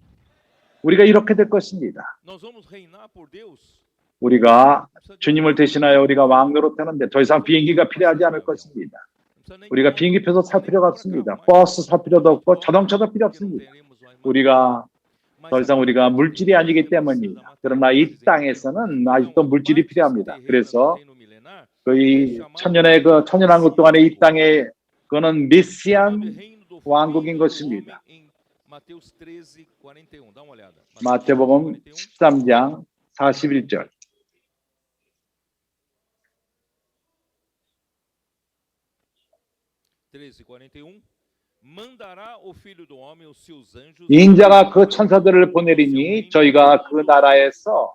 우리가 이렇게 될 것입니다. Nós vamos reinar por Deus. 우리가 Não precisa de 주님을 대신하여 우리가 왕 노릇하는데 더 이상 비행기가 필요하지 않을 것입니다. Não precisa nem 우리가 de 비행기 표도 살 nem 필요가 comprar 없습니다. carro, 버스 살 필요도 없고 mais 자동차도 필요 porque não 없습니다. teremos mais 우리가 Mas 더 이상 agora 우리가 nós 물질이 temos 아니기 que precisa 때문이다. da 그러나 matéria, 이 vocês entenderam? 땅에서는 아직도 Então, 물질이 antes 필요합니다. terrena 그래서 do reino milenar, 그 천년의 그 천년왕국 동안에 이 땅에 그거는 메시안 chamado reino do 왕국인 Filho do 것입니다. Homem em Mateus 13:41. Dá uma olhada. 마태복음 13장 41절. 13:41. Mandará o Filho do Homem os seus anjos 인자가 그 천사들을 보내리니 저희가 그 나라에서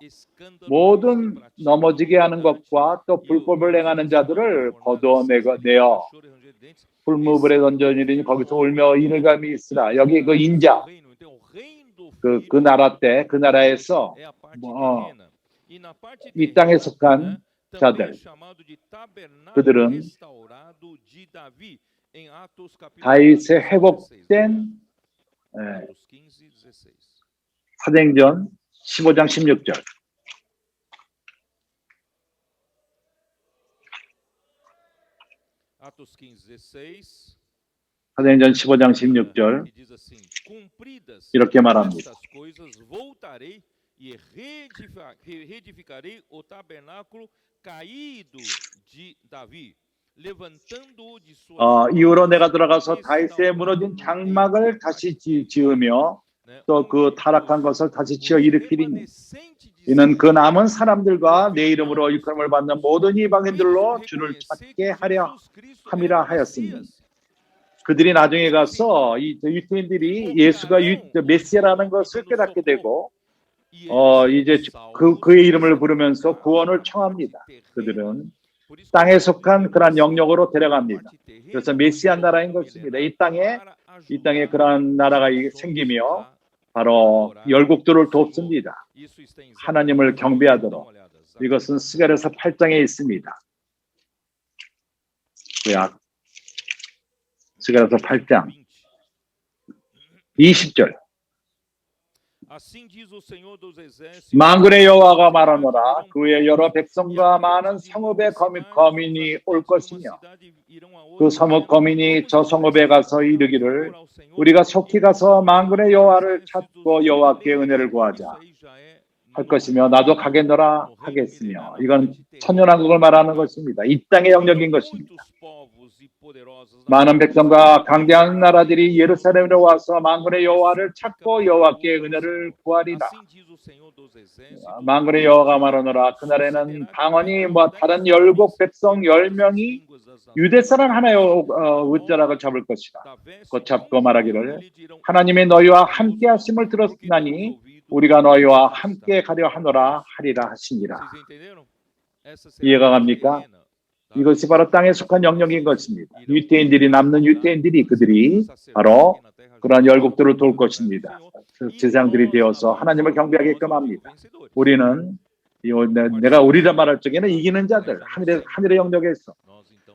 모든 넘어지게 하는 것과 또 불법을 행하는 자들을 거두어내어 풀무불에 던져주리니 거기서 울며 이를 감이 있으라. 여기 그 인자 그 나라 때 그 나라에서 이 땅에 속한 자들 그들은 다윗의 회복된 사도행전 15장 16절. Atos 15:16. 사도행전 15장 16절 Que diz assim: Cumpridas 이렇게 말합니다. estas coisas, voltarei e reedificarei o tabernáculo caído de Davi, levantando-o de sua 이후로 내가 들어가서 다윗의 무너진 장막을 다시 지으며 또 그 타락한 것을 다시 지어 일으키리니 이는 그 남은 사람들과 내 이름으로 일컬음을 받는 모든 이방인들로 주를 찾게 하려 함이라 하였습니다. 그들이 나중에 가서 이 유대인들이 예수가 메시아라는 것을 깨닫게 되고 이제 그의 이름을 부르면서 구원을 청합니다. 그들은 땅에 속한 그러한 영역으로 데려갑니다. 그래서 메시아 나라인 것입니다. 이 땅에 그러한 나라가 생기며 바로 열국들을 돕습니다. 하나님을 경배하도록. 이것은 스가랴서 8장에 있습니다. 구약 스가랴서 8장 20절. 만군의 여호와가 말하노라. 그의 여러 백성과 많은 성읍의 거민이 올 것이며 그 성읍 거민이 저 성읍에 가서 이르기를 우리가 속히 가서 만군의 여호와를 찾고 여호와께 은혜를 구하자 할 것이며 나도 가겠노라 하겠으며. 이건 천년왕국을 말하는 것입니다. 이 땅의 영역인 것입니다. 많은 백성과 강대한 나라들이 예루살렘으로 와서 만군의 여호와를 찾고 여호와께 은혜를 구하리라. 만군의 여호와가 말하노라. 그날에는 방언이 다른 열국 백성 10명이 유대 사람 하나의 옷자락을 잡을 것이라. 곧 잡고 말하기를 하나님의 너희와 함께 하심을 들었나니 우리가 너희와 함께 가려 하노라 하리라 하시니라. 이해가 갑니까? 이것이 바로 땅에 속한 영역인 것입니다. 유대인들이 남는 유대인들이 그들이 바로 그러한 열국들을 돌 것입니다. 제사장들이 되어서 하나님을 경배하게끔 합니다. 우리는 내가 우리라 말할 적에는 이기는 자들, 하늘의 영역에서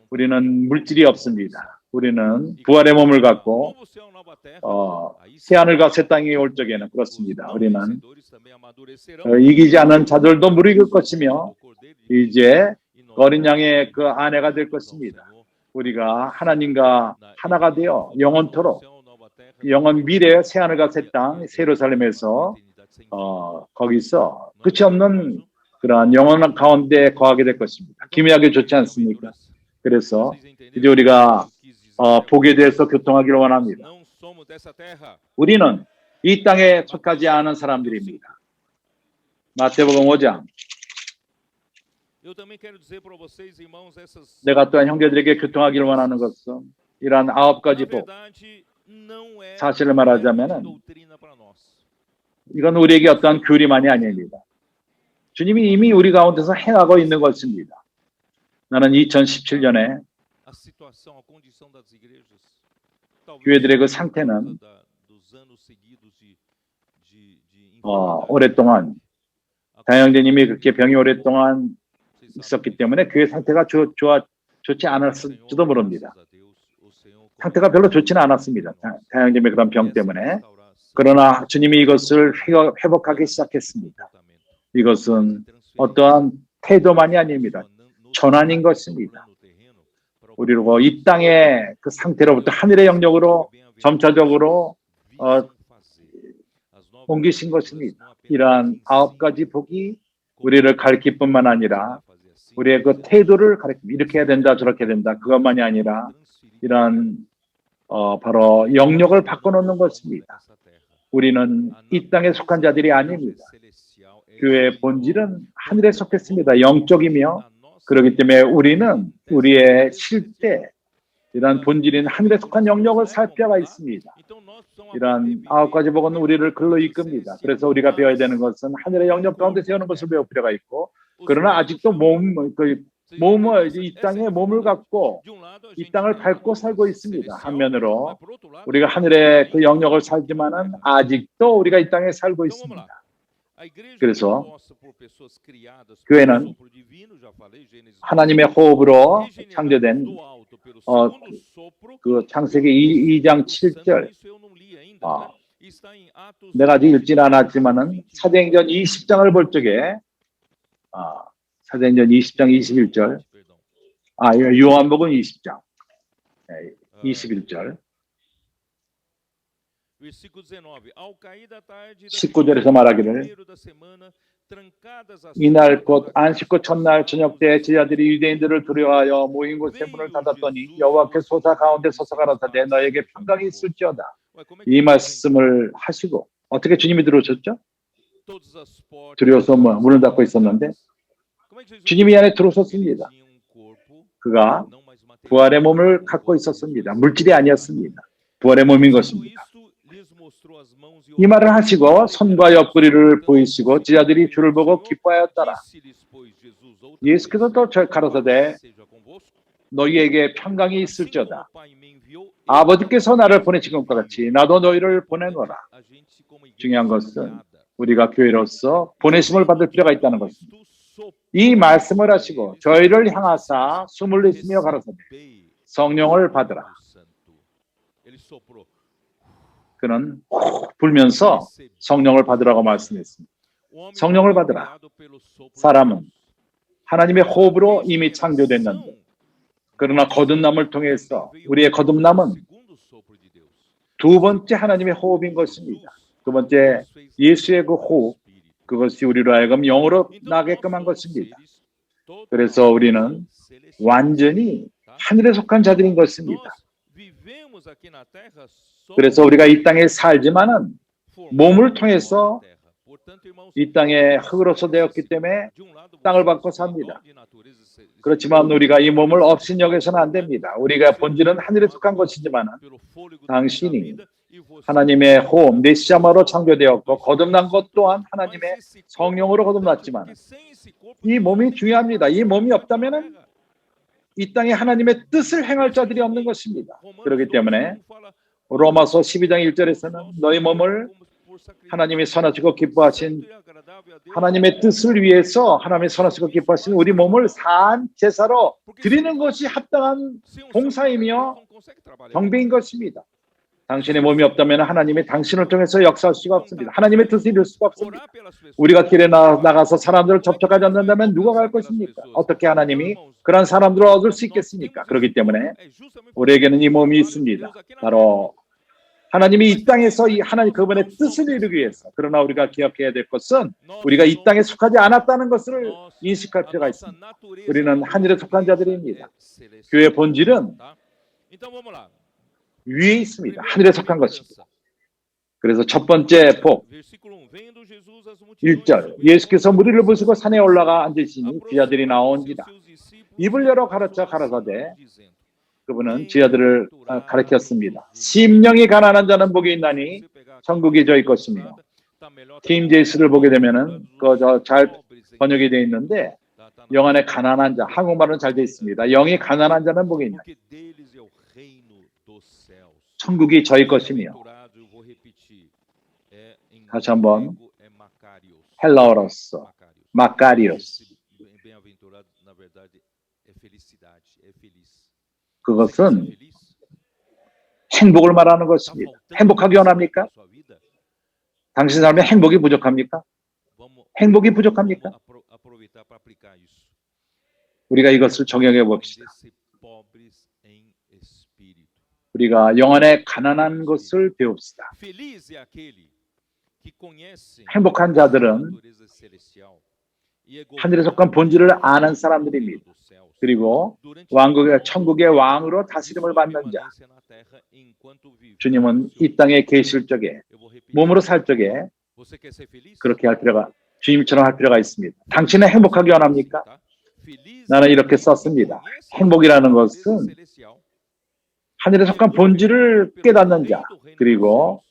우리는 물질이 없습니다. 우리는 부활의 몸을 갖고 새하늘과 새 땅이 올 적에는 그렇습니다. 우리는 이기지 않은 자들도 무르익을 것이며 이제 어린 양의 그 아내가 될 것입니다. 우리가 하나님과 하나가 되어 영원토록 영원 미래의 새하늘과 새 땅 예루살렘에서 거기서 끝이 없는 그러한 영원한 가운데 거하게 될 것입니다. 기묘하게 좋지 않습니까? 그래서 이제 우리가 복에 대해서 교통하기를 원합니다. 우리는 이 땅에 속하지 않은 사람들입니다. 마태복음 5장. 내가 또한 형제들에게 교통하기를 원하는 것은 이러한 9가지 복. 사실을 말하자면 이건 우리에게 어떠한 교리만이 아닙니다. 주님이 이미 우리 가운데서 행하고 있는 것입니다. 나는 2017년에 교회들의 그 상태는 오랫동안 다영제님이 그렇게 병이 오랫동안 있었기 때문에 그의 상태가 좋지 않았을지도 모릅니다. 상태가 별로 좋지는 않았습니다. 다영제님의 그런 병 때문에. 그러나 주님이 이것을 회복하기 시작했습니다. 이것은 어떠한 태도만이 아닙니다. 전환인 것입니다. 우리로 이 땅의 그 상태로부터 하늘의 영역으로 점차적으로 옮기신 것입니다. 이러한 9가지 복이 우리를 가르칠 뿐만 아니라 우리의 그 태도를 가르칩니다. 이렇게 해야 된다, 저렇게 해야 된다. 그것만이 아니라 이러한 바로 영역을 바꿔놓는 것입니다. 우리는 이 땅에 속한 자들이 아닙니다. 교회의 본질은 하늘에 속했습니다. 영적이며 그렇기 때문에 우리는 우리의 실제 이러한 본질인 하늘에 속한 영역을 살 필요가 있습니다. 이러한 9가지 복은 우리를 글로 이끕니다. 그래서 우리가 배워야 되는 것은 하늘의 영역 가운데 세우는 것을 배울 필요가 있고, 그러나 아직도 이 땅에 몸을 갖고 이 땅을 밟고 살고 있습니다. 한면으로 우리가 하늘의 그 영역을 살지만은 아직도 우리가 이 땅에 살고 있습니다. 그래서 교회는 하나님의 호흡으로 창조된 그 창세기 2장 7절 내가 아직 읽지는 않았지만은 사도행전 20장을 볼 적에 사도행전 20장 21절 요한복음 20장 21절 19절에서 말하기를 이날 곧 안식구 첫날 저녁 때 제자들이 유대인들을 두려워하여 모인 곳에 문을 닫았더니 여호와께서 소사 가운데 서서 가라사대 너에게 평강이 있을지어다. 이 말씀을 하시고 어떻게 주님이 들어오셨죠? 두려워서 문을 닫고 있었는데 주님이 안에 들어오셨습니다. 그가 부활의 몸을 갖고 있었습니다. 물질이 아니었습니다. 부활의 몸인 것입니다. 이 말을 하시고 손과 옆구리를 보이시고 제자들이 주를 보고 기뻐하였더라. 예수께서 또 가라사대 너희에게 평강이 있을지어다. 아버지께서 나를 보내신 것과 같이 나도 너희를 보내노라. 중요한 것은 우리가 교회로서 보내심을 받을 필요가 있다는 것입니다. 이 말씀을 하시고 저희를 향하사 숨을 내쉬며 가라사대 성령을 받으라. 그는 불면서 성령을 받으라고 말씀했습니다. 성령을 받으라. 사람은 하나님의 호흡으로 이미 창조됐는데 그러나 거듭남을 통해서 우리의 거듭남은 두 번째 하나님의 호흡인 것입니다. 두 번째 예수의 그 호흡, 그것이 우리로 하여금 영으로 나게끔 한 것입니다. 그래서 우리는 완전히 하늘에 속한 자들인 것입니다. 그래서 우리가 이 땅에 살지만은 몸을 통해서 이 땅에 흙으로서 되었기 때문에 땅을 받고 삽니다. 그렇지만 우리가 이 몸을 없인 여겨서는 안 됩니다. 우리가 본질은 하늘에 속한 것이지만 당신이 하나님의 호흡, 네시자마로 창조되었고 거듭난 것 또한 하나님의 성령으로 거듭났지만 이 몸이 중요합니다. 이 몸이 없다면 이 땅에 하나님의 뜻을 행할 자들이 없는 것입니다. 그렇기 때문에 로마서 12장 1절에서는 너희 몸을 하나님이 선하시고 기뻐하신 하나님의 뜻을 위해서 하나님이 선하시고 기뻐하신 우리 몸을 산 제사로 드리는 것이 합당한 봉사이며 경배인 것입니다. 당신의 몸이 없다면 하나님이 당신을 통해서 역사할 수가 없습니다. 하나님의 뜻을 이룰 수가 없습니다. 우리가 길에 나가서 사람들을 접촉하지 않는다면 누가 갈 것입니까? 어떻게 하나님이 그런 사람들을 얻을 수 있겠습니까? 그렇기 때문에 우리에게는 이 몸이 있습니다. 바로 하나님이 이 땅에서 이 하나님 그분의 뜻을 이루기 위해서. 그러나 우리가 기억해야 될 것은 우리가 이 땅에 속하지 않았다는 것을 인식할 필요가 있습니다. 우리는 하늘에 속한 자들입니다. 교회의 본질은 위에 있습니다. 하늘에 속한 것입니다. 그래서 첫 번째 복 1절 예수께서 무리를 부수고 산에 올라가 앉으시니 제자들이 나온지라 입을 열어 가르쳐 가라사대 그분은 제자들을 가르쳤습니다. 심령이 가난한 자는 복이 있나니 천국이 저희 것이며 킹 제이스를 보게 되면은 잘 번역이 되어 있는데 영 안에 가난한 자 한국말은 잘 되어 있습니다. 영이 가난한 자는 복이 있나니 천국이 저희 것이며 다시 한번 헬라어로서 마카리오스. Bem-aventurado, na verdade, é felicidade, é feliz. Você quer ser 그것은 feliz? 행복을 말하는 Está 것입니다. faltando 행복하기 felicidade 원합니까? na sua vida? 당신 삶에 행복이 부족합니까? Vamos, 행복이 vamos 부족합니까? aproveitar para aplicar isso. 우리가 이것을 적용해 Vamos 봅시다. aprender a ser pobres em espírito. 우리가 영안에 가난한 것을 배웁시다. Feliz é aquele que conhece 행복한 a 자들은 natureza celestial e é 하늘에 속한 본질을 아는 사람들입니다. dos céus. 그리고 Durante 왕국의 todo 천국의 o 왕으로 tempo de 다스림을 sua 받는 자. permanência na terra enquanto vive 주님은 no seu 이 땅에 reino. 계실 적에 Eu vou repetir. 몸으로 살 적에 Você quer ser feliz? 그렇게 할 필요가 주님처럼 할 필요가 있습니다. 당신은 행복하기 원합니까? Tá? Feliz 나는 é 이렇게 aquele que 썼습니다. conhece a 행복이라는 natureza 것은 celestial 하늘에 속한 본질을 깨닫는 자, 그리고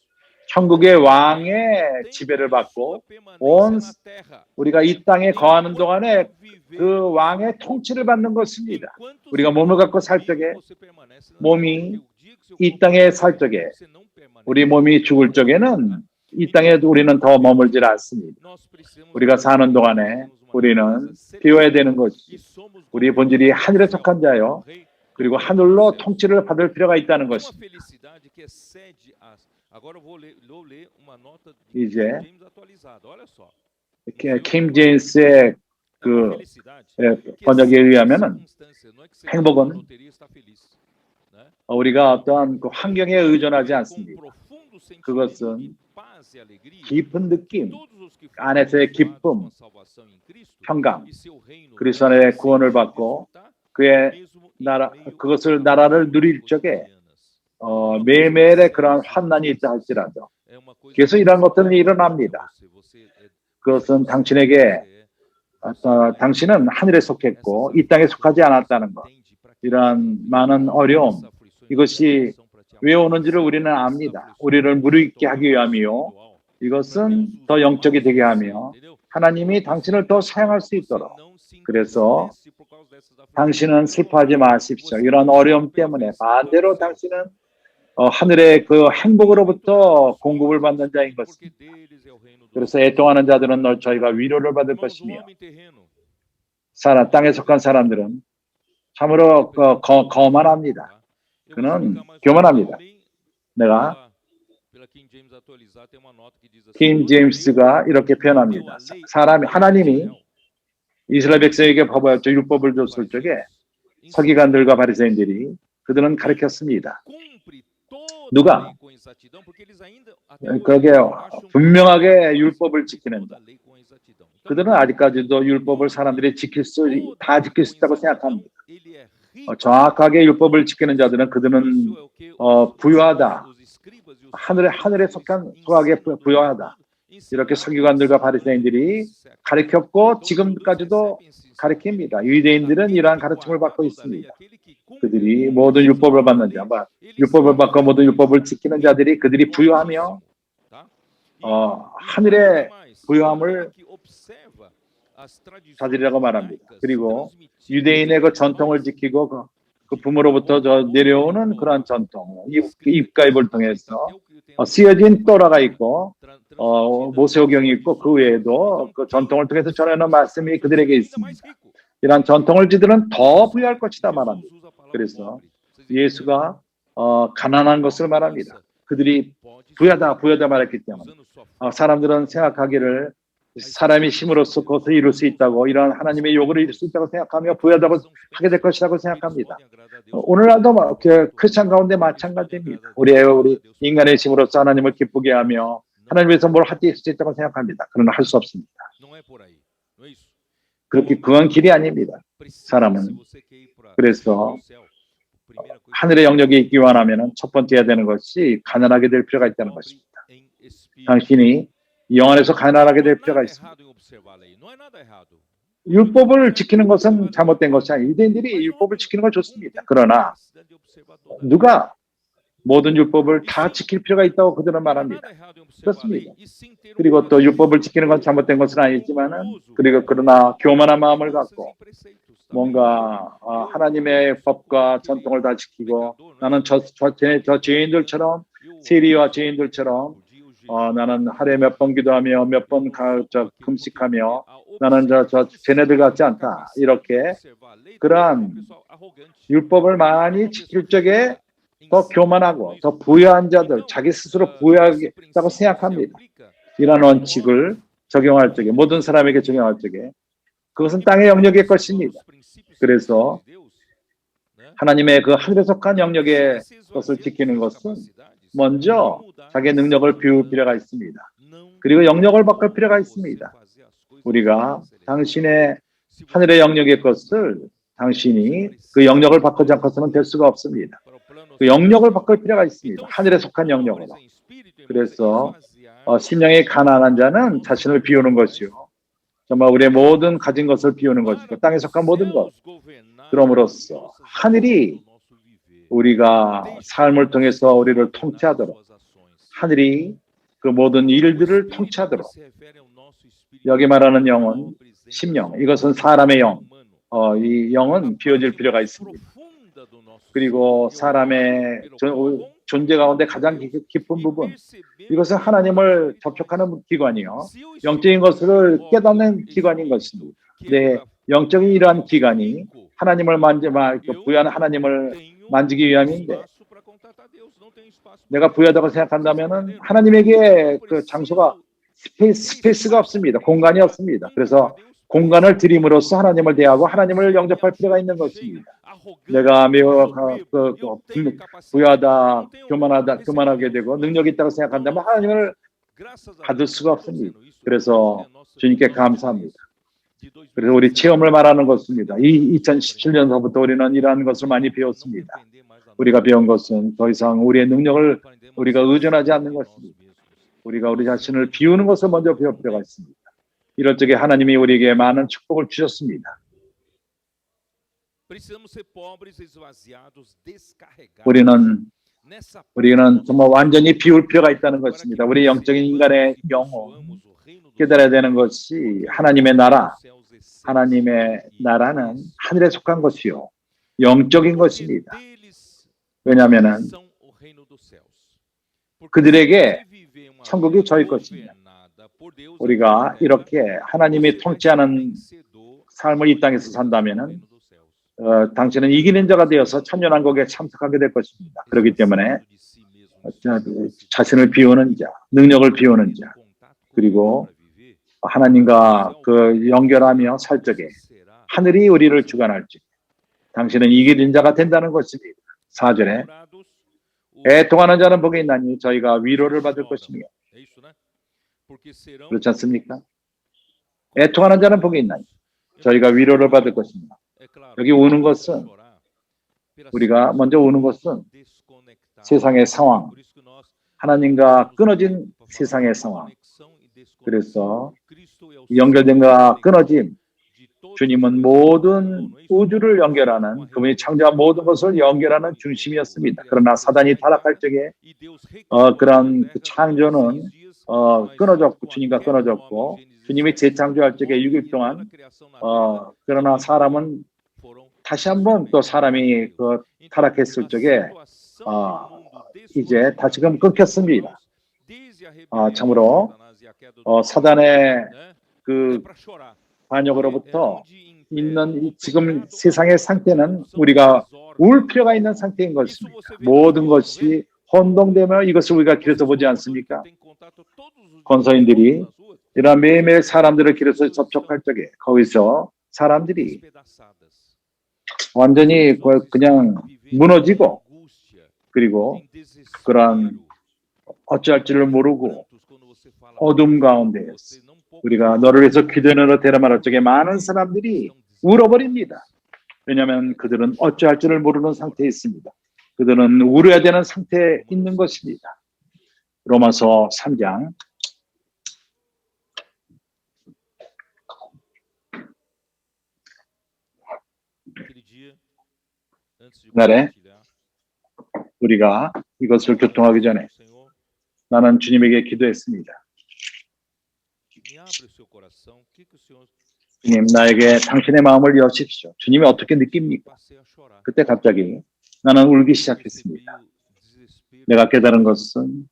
천국의 왕의 지배를 받고 온 우리가 이 땅에 거하는 동안에 그 왕의 통치를 받는 것입니다. 우리가 몸을 갖고 살 적에 몸이 이 땅에 살 적에 우리 몸이 죽을 적에는 이 땅에 우리는 더 머물질 않습니다. 우리가 사는 동안에 우리는 비워야 되는 것이 우리 본질이 하늘에 속한 자요. 그리고 하늘로 통치를 받을 필요가 있다는 것입니다. 이제 킴 제임스의 그 번역에 의하면은 행복은 우리가 어떠한 그 환경에 의존하지 않습니다. 그것은 깊은 느낌, 안에서의 기쁨, 평강, 그리스도 안에 구원을 받고 그의 나라, 그것을 나라를 누릴 적에 매일매일의 그러한 환난이 있다 할지라도 계속 이런 것들은 일어납니다. 그것은 당신에게 당신은 하늘에 속했고 이 땅에 속하지 않았다는 것. 이러한 많은 어려움, 이것이 왜 오는지를 우리는 압니다. 우리를 무르익게 하기 위함이요. 이것은 더 영적이 되게 하며 하나님이 당신을 더 사용할 수 있도록. 그래서 당신은 슬퍼하지 마십시오. 이런 어려움 때문에 반대로 당신은 하늘의 그 행복으로부터 공급을 받는 자인 것입니다. 그래서 애통하는 자들은 저희가 위로를 받을 것이며 땅에 속한 사람들은 참으로 거만합니다. 그는 교만합니다. 내가 킴 제임스가 이렇게 표현합니다. 하나님이 이스라엘 백성에게 법하였죠. 율법을 줬을 적에 서기관들과 바리새인들이 그들은 가르쳤습니다. 누가 그게 분명하게 율법을 지키는가? 그들은 아직까지도 율법을 사람들이 다 지킬 수 있다고 생각합니다. 정확하게 율법을 지키는 자들은 그들은 부유하다. 하늘에 속하게 부유하다. 이렇게 서기관들과 바리새인들이 가르쳤고 지금까지도 가르칩니다. 유대인들은 이러한 가르침을 받고 있습니다. 그들이 모든 율법을 받는 자, 율법을 받고 모든 율법을 지키는 자들이 그들이 부유하며 하늘의 부유함을 가지려고 말합니다. 그리고 유대인의 그 전통을 지키고 그 부모로부터 내려오는 그러한 전통, 입가입을 통해서 쓰여진 또라가 있고 모세오경이 있고 그 외에도 그 전통을 통해서 전하는 말씀이 그들에게 있습니다. 이러한 전통을 지들은 더 부여할 것이다 말합니다. 그래서 예수가 가난한 것을 말합니다. 그들이 부여다 말했기 때문에 사람들은 생각하기를 사람이 힘으로써 그것을 이룰 수 있다고 이런 하나님의 요구를 이룰 수 있다고 생각하며 부여하다고 하게 될 것이라고 생각합니다. 오늘날도 크리스찬 가운데 마찬가지입니다. 우리 인간의 힘으로써 하나님을 기쁘게 하며 하나님 위해서 뭘 할 수 있다고 생각합니다. 그러나 할 수 없습니다. 그건 길이 아닙니다. 사람은. 그래서 하늘의 영역에 있기 원하면 첫 번째 해야 되는 것이 가난하게 될 필요가 있다는 것입니다. 당신이 영 안에서 가난하게 될 필요가 있습니다. 율법을 지키는 것은 잘못된 것이 아니에요. 유대인들이 율법을 지키는 건 좋습니다. 그러나 누가 모든 율법을 다 지킬 필요가 있다고 그들은 말합니다. 그렇습니다. 그리고 또 율법을 지키는 건 잘못된 것은 아니지만은 그러나 교만한 마음을 갖고 뭔가 하나님의 법과 전통을 다 지키고 나는 저 죄인들처럼 세리와 죄인들처럼 나는 하루에 몇 번 기도하며 몇 번 금식하며 나는 쟤네들 같지 않다. 이렇게 그러한 율법을 많이 지킬 적에 더 교만하고 더 부유한 자들, 자기 스스로 부유하다고 생각합니다. 이러한 원칙을 적용할 적에, 모든 사람에게 적용할 적에 그것은 땅의 영역의 것입니다. 그래서 하나님의 그 하늘에 속한 영역의 것을 지키는 것은 먼저 자기의 능력을 비울 필요가 있습니다. 그리고 영역을 바꿀 필요가 있습니다. 우리가 당신의 하늘의 영역의 것을 당신이 그 영역을 바꾸지 않고서는 될 수가 없습니다. 그 영역을 바꿀 필요가 있습니다. 하늘에 속한 영역으로. 그래서 심령이 가난한 자는 자신을 비우는 것이요. 정말 우리의 모든 가진 것을 비우는 것이고 땅에 속한 모든 것. 그럼으로써 하늘이 우리가 삶을 통해서 우리를 통치하도록 하늘이 그 모든 일들을 통치하도록 여기 말하는 영은 심령, 이것은 사람의 영, 이 영은 비워질 필요가 있습니다. 그리고 사람의 존재 가운데 가장 깊은 부분, 이것은 하나님을 접촉하는 기관이요. 영적인 것을 깨닫는 기관인 것입니다. 네, 영적인 이러한 기관이 하나님을 부유한 하나님을 만지기 위함인데 내가 부유하다고 생각한다면 하나님에게 그 장소가 스페이스가 없습니다. 공간이 없습니다. 그래서 공간을 드림으로써 하나님을 대하고 하나님을 영접할 필요가 있는 것입니다. 내가 매우 부유하다, 교만하게 되고 능력이 있다고 생각한다면 하나님을 받을 수가 없습니다. 그래서 주님께 감사합니다. 그래서 우리 체험을 말하는 것입니다. 2017년서부터 우리는 이러한 것을 많이 배웠습니다. 우리가 배운 것은 더 이상 우리의 능력을 우리가 의존하지 않는 것입니다. 우리가 우리 자신을 비우는 것을 먼저 배울 필요가 있습니다. 이럴 적에 하나님이 우리에게 많은 축복을 주셨습니다. 우리는 정말 완전히 비울 필요가 있다는 것입니다. 우리 영적인 인간의 영혼 깨달아야 되는 것이 하나님의 나라는 하늘에 속한 것이요. 영적인 것입니다. 왜냐하면 그들에게 천국이 저희 것입니다. 우리가 이렇게 하나님이 통치하는 삶을 이 땅에서 산다면 당신은 이기는 자가 되어서 천년왕국에 참석하게 될 것입니다. 그렇기 때문에 자신을 비우는 자, 능력을 비우는 자, 그리고 하나님과 그 연결하며 살 적에 하늘이 우리를 주관할지 당신은 이기는 자가 된다는 것입니다. 4절에 애통하는 자는 복이 있나니 저희가 위로를 받을 것이며 그렇지 않습니까? 애통하는 자는 복이 있나니 저희가 위로를 받을 것입니다. 여기 우는 것은 우리가 먼저 우는 것은 세상의 상황, 하나님과 끊어진 세상의 상황. 그래서 연결된과 끊어짐, 주님은 모든 우주를 연결하는 그분이 창조한 모든 것을 연결하는 중심이었습니다. 그러나 사단이 타락할 적에 그런 창조는 끊어졌고 주님과 끊어졌고 주님이 재창조할 적에 6일 동안 그러나 사람은 다시 한번 또 사람이 타락했을 적에 이제 다시금 끊겼습니다. 참으로 사단의 그 반역으로부터 있는 지금 세상의 상태는 우리가 울 필요가 있는 상태인 것입니다. 모든 것이 혼동되며 이것을 우리가 길에서 보지 않습니까? 권서인들이 이런 매일매일 사람들을 길에서 접촉할 적에 거기서 사람들이 완전히 그냥 무너지고 그리고 그러한 어찌할 줄을 모르고 어둠 가운데 우리가 너를 위해서 기도하느라 대람하는 쪽에 많은 사람들이 울어버립니다. 왜냐하면 그들은 어찌할 줄을 모르는 상태에 있습니다. 그들은 울어야 되는 상태에 있는 것입니다. 로마서 3장 그날에 우리가 이것을 교통하기 전에 나는 주님에게 기도했습니다. 주님, 나에게 당신의 마음을 여십시오. 주님이 어떻게 느낍니까? 그때 갑자기 나는 울기 시작했습니다. 내가 깨달은 것은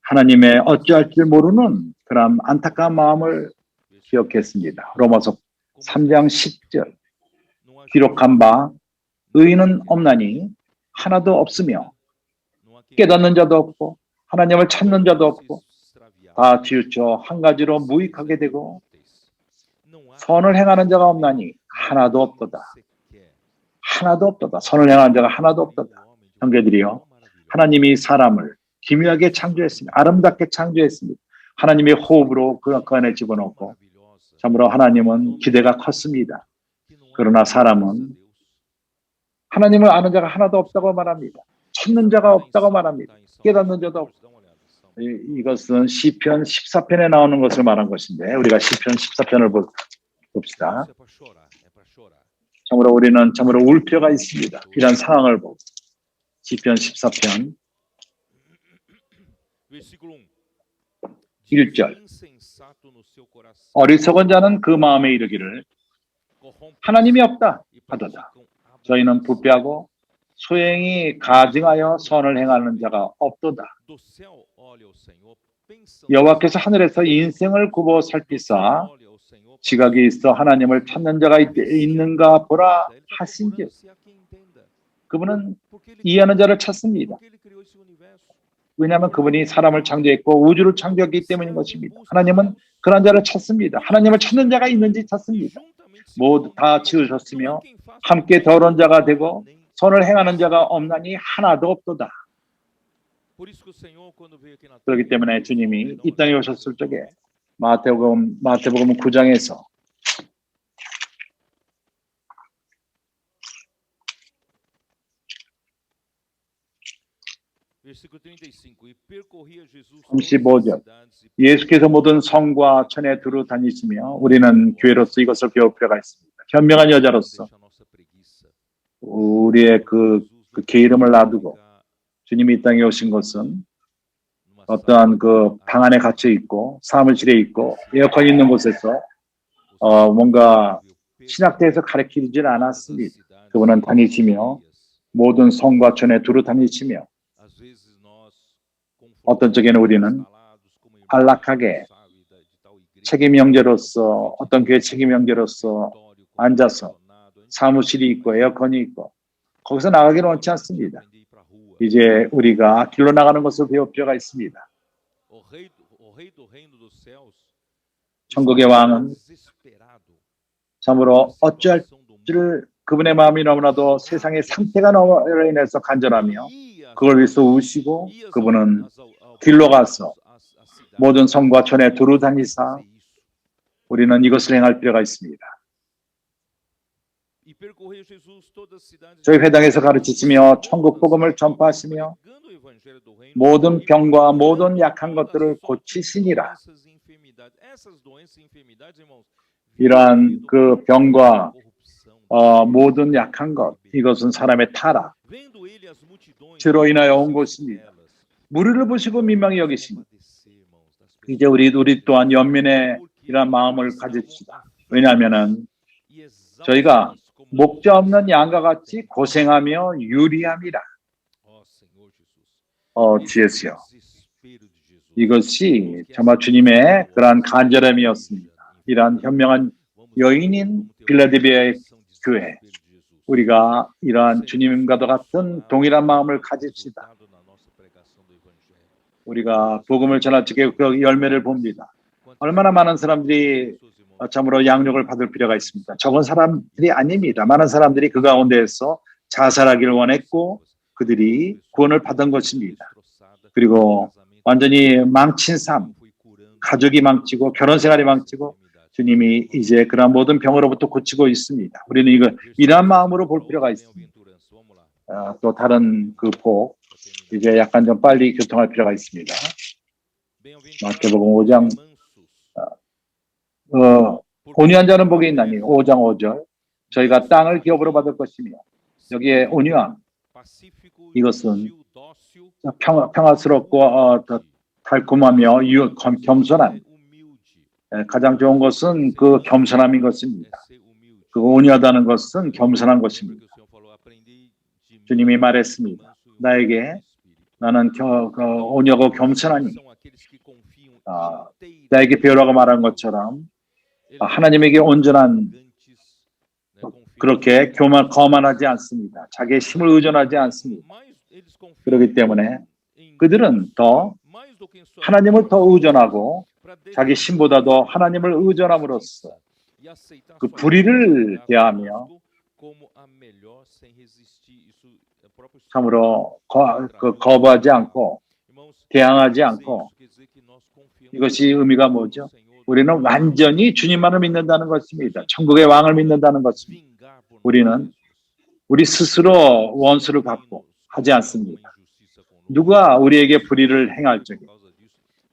하나님의 어찌할 줄 모르는 그런 안타까운 마음을 기억했습니다. 로마서 3장 10절 기록한 바 의인은 없나니 하나도 없으며 깨닫는 자도 없고 하나님을 찾는 자도 없고 다 치우쳐 한 가지로 무익하게 되고 선을 행하는 자가 없나니 하나도 없도다. 하나도 없도다. 선을 행하는 자가 하나도 없도다. 형제들이여, 하나님이 사람을 기묘하게 창조했습니다. 아름답게 창조했습니다. 하나님의 호흡으로 그 안에 집어넣고 참으로 하나님은 기대가 컸습니다. 그러나 사람은 하나님을 아는 자가 하나도 없다고 말합니다. 찾는 자가 없다고 말합니다. 깨닫는 자도 없고. 이것은 시편 14편에 나오는 것을 말한 것인데 우리가 시편 14편을 봅시다. 참으로 우리는 참으로 울 필요가 있습니다. 이런 상황을 보고 시편 14편 1절 어리석은 자는 그 마음에 이르기를 하나님이 없다 하도다. 저희는 부패하고 소행이 가증하여 선을 행하는 자가 없도다. 여호와께서 하늘에서 인생을 굽어 살피사 지각이 있어 하나님을 찾는 자가 있는가 보라 하신즉 그분은 이해하는 자를 찾습니다. 왜냐하면 그분이 사람을 창조했고 우주를 창조했기 때문인 것입니다. 하나님은 그런 자를 찾습니다. 하나님을 찾는 자가 있는지 찾습니다. 모두 다 지으셨으며 함께 더러운 자가 되고 선을 행하는 자가 없나니 하나도 없도다. 그렇기 때문에 주님이 이 땅에 오셨을 적에 마태복음 9장에서 (35절) 예수께서 모든 성과 천에 두루 다니시며 우리는 교회로서 이것을 배울 필요가 있습니다. 현명한 여자로서 우리의 그 게으름을 놔두고 주님이 이 땅에 오신 것은 어떠한 그 방 안에 갇혀 있고 사무실에 있고 에어컨 있는 곳에서 뭔가 신학대에서 가르치지는 않았습니다. 그분은 다니시며 모든 성과 천에 두루 다니시며 어떤 적에는 우리는 안락하게 책임 형제로서 어떤 교회 책임 형제로서 앉아서 사무실이 있고 에어컨이 있고 거기서 나가기는 원치 않습니다. 이제 우리가 길로 나가는 것을 배울 필요가 있습니다. 천국의 왕은 참으로 어찌할 줄 그분의 마음이 너무나도 세상의 상태가 너무로 인해서 간절하며 그걸 위해서 우시고 그분은 길로 가서 모든 성과 천에 두루 다니사 우리는 이것을 행할 필요가 있습니다. 저희 회당에서 가르치시며 천국 복음을 전파하시며 모든 병과 모든 약한 것들을 고치시니라. 이러한 그 병과 모든 약한 것, 이것은 사람의 타락, 죄로 인하여 온 것입니다. 무리를 보시고 민망히 여기십니다. 이제 우리 또한 연민의 이런 마음을 가집시다. 왜냐하면은 저희가 목자 없는 양과 같이 고생하며 유리함이라. 주예수여, 이것이 정말 주님의 그러한 간절함이었습니다. 이러한 현명한 여인인 빌라델비아의 교회, 우리가 이러한 주님과도 같은 동일한 마음을 가집시다. 우리가 복음을 전할 적에 그 열매를 봅니다. 얼마나 많은 사람들이 참으로 양육을 받을 필요가 있습니다. 적은 사람들이 아닙니다. 많은 사람들이 그 가운데에서 자살하기를 원했고 그들이 구원을 받은 것입니다. 그리고 완전히 망친 삶, 가족이 망치고 결혼 생활이 망치고 주님이 이제 그런 모든 병으로부터 고치고 있습니다. 우리는 이러한 마음으로 볼 필요가 있습니다. 또 다른 그 복, 이제 약간 좀 빨리 교통할 필요가 있습니다. 마태복음 5장 온유한 자는 복이 있나니 5장 5절 저희가 땅을 기업으로 받을 것이며 여기에 온유함, 이것은 평화스럽고 달콤하며 겸손한, 가장 좋은 것은 그 겸손함인 것입니다. 그 온유하다는 것은 겸손한 것입니다. 주님이 말했습니다. 나에게 나는 온유하고 겸손하니 나에게 배우라고 말한 것처럼 하나님에게 온전한 그렇게 거만하지 않습니다. 자기의 힘을 의존하지 않습니다. 그렇기 때문에 그들은 더 하나님을 더 의존하고 자기 힘보다도 하나님을 의존함으로써 그 불의를 대하며 참으로 거부하지 않고 대항하지 않고, 이것이 의미가 뭐죠? 우리는 완전히 주님만을 믿는다는 것입니다. 천국의 왕을 믿는다는 것입니다. 우리는 우리 스스로 원수를 갚고 하지 않습니다. 누가 우리에게 불의를 행할 적에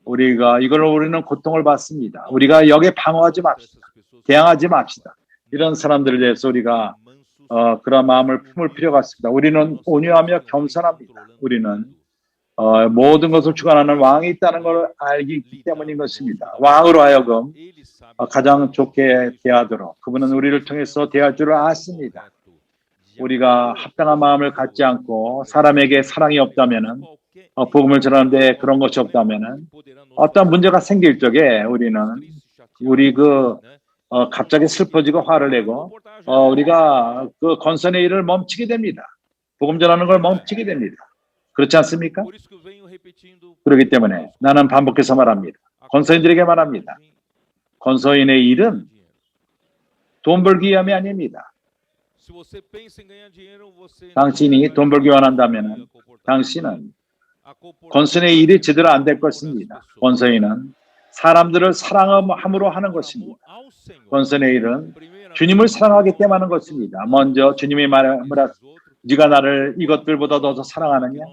우리는 고통을 받습니다. 우리가 여기에 방어하지 맙시다. 대항하지 맙시다. 이런 사람들에 대해서 우리가 그런 마음을 품을 필요가 있습니다. 우리는 온유하며 겸손합니다. 우리는 모든 것을 주관하는 왕이 있다는 걸 알기 때문인 것입니다. 왕으로 하여금 가장 좋게 대하도록 그분은 우리를 통해서 대할 줄을 아십니다. 우리가 합당한 마음을 갖지 않고 사람에게 사랑이 없다면은 복음을 전하는데 그런 것이 없다면은 어떤 문제가 생길 적에 우리 갑자기 슬퍼지고 화를 내고 우리가 그 건선의 일을 멈추게 됩니다. 복음 전하는 걸 멈추게 됩니다. 그렇지 않습니까? 그렇기 때문에 나는 반복해서 말합니다. 건서인들에게 말합니다. 건서인의 일은 돈 벌기 위함이 아닙니다. 당신이 돈 벌기 원한다면 당신은 건서인의 일이 제대로 안 될 것입니다. 건서인은 사람들을 사랑함으로 하는 것입니다. 건서인의 일은 주님을 사랑하기 때문에 하는 것입니다. 먼저 주님이 말하라, 네가 나를 이것들보다 더 사랑하느냐?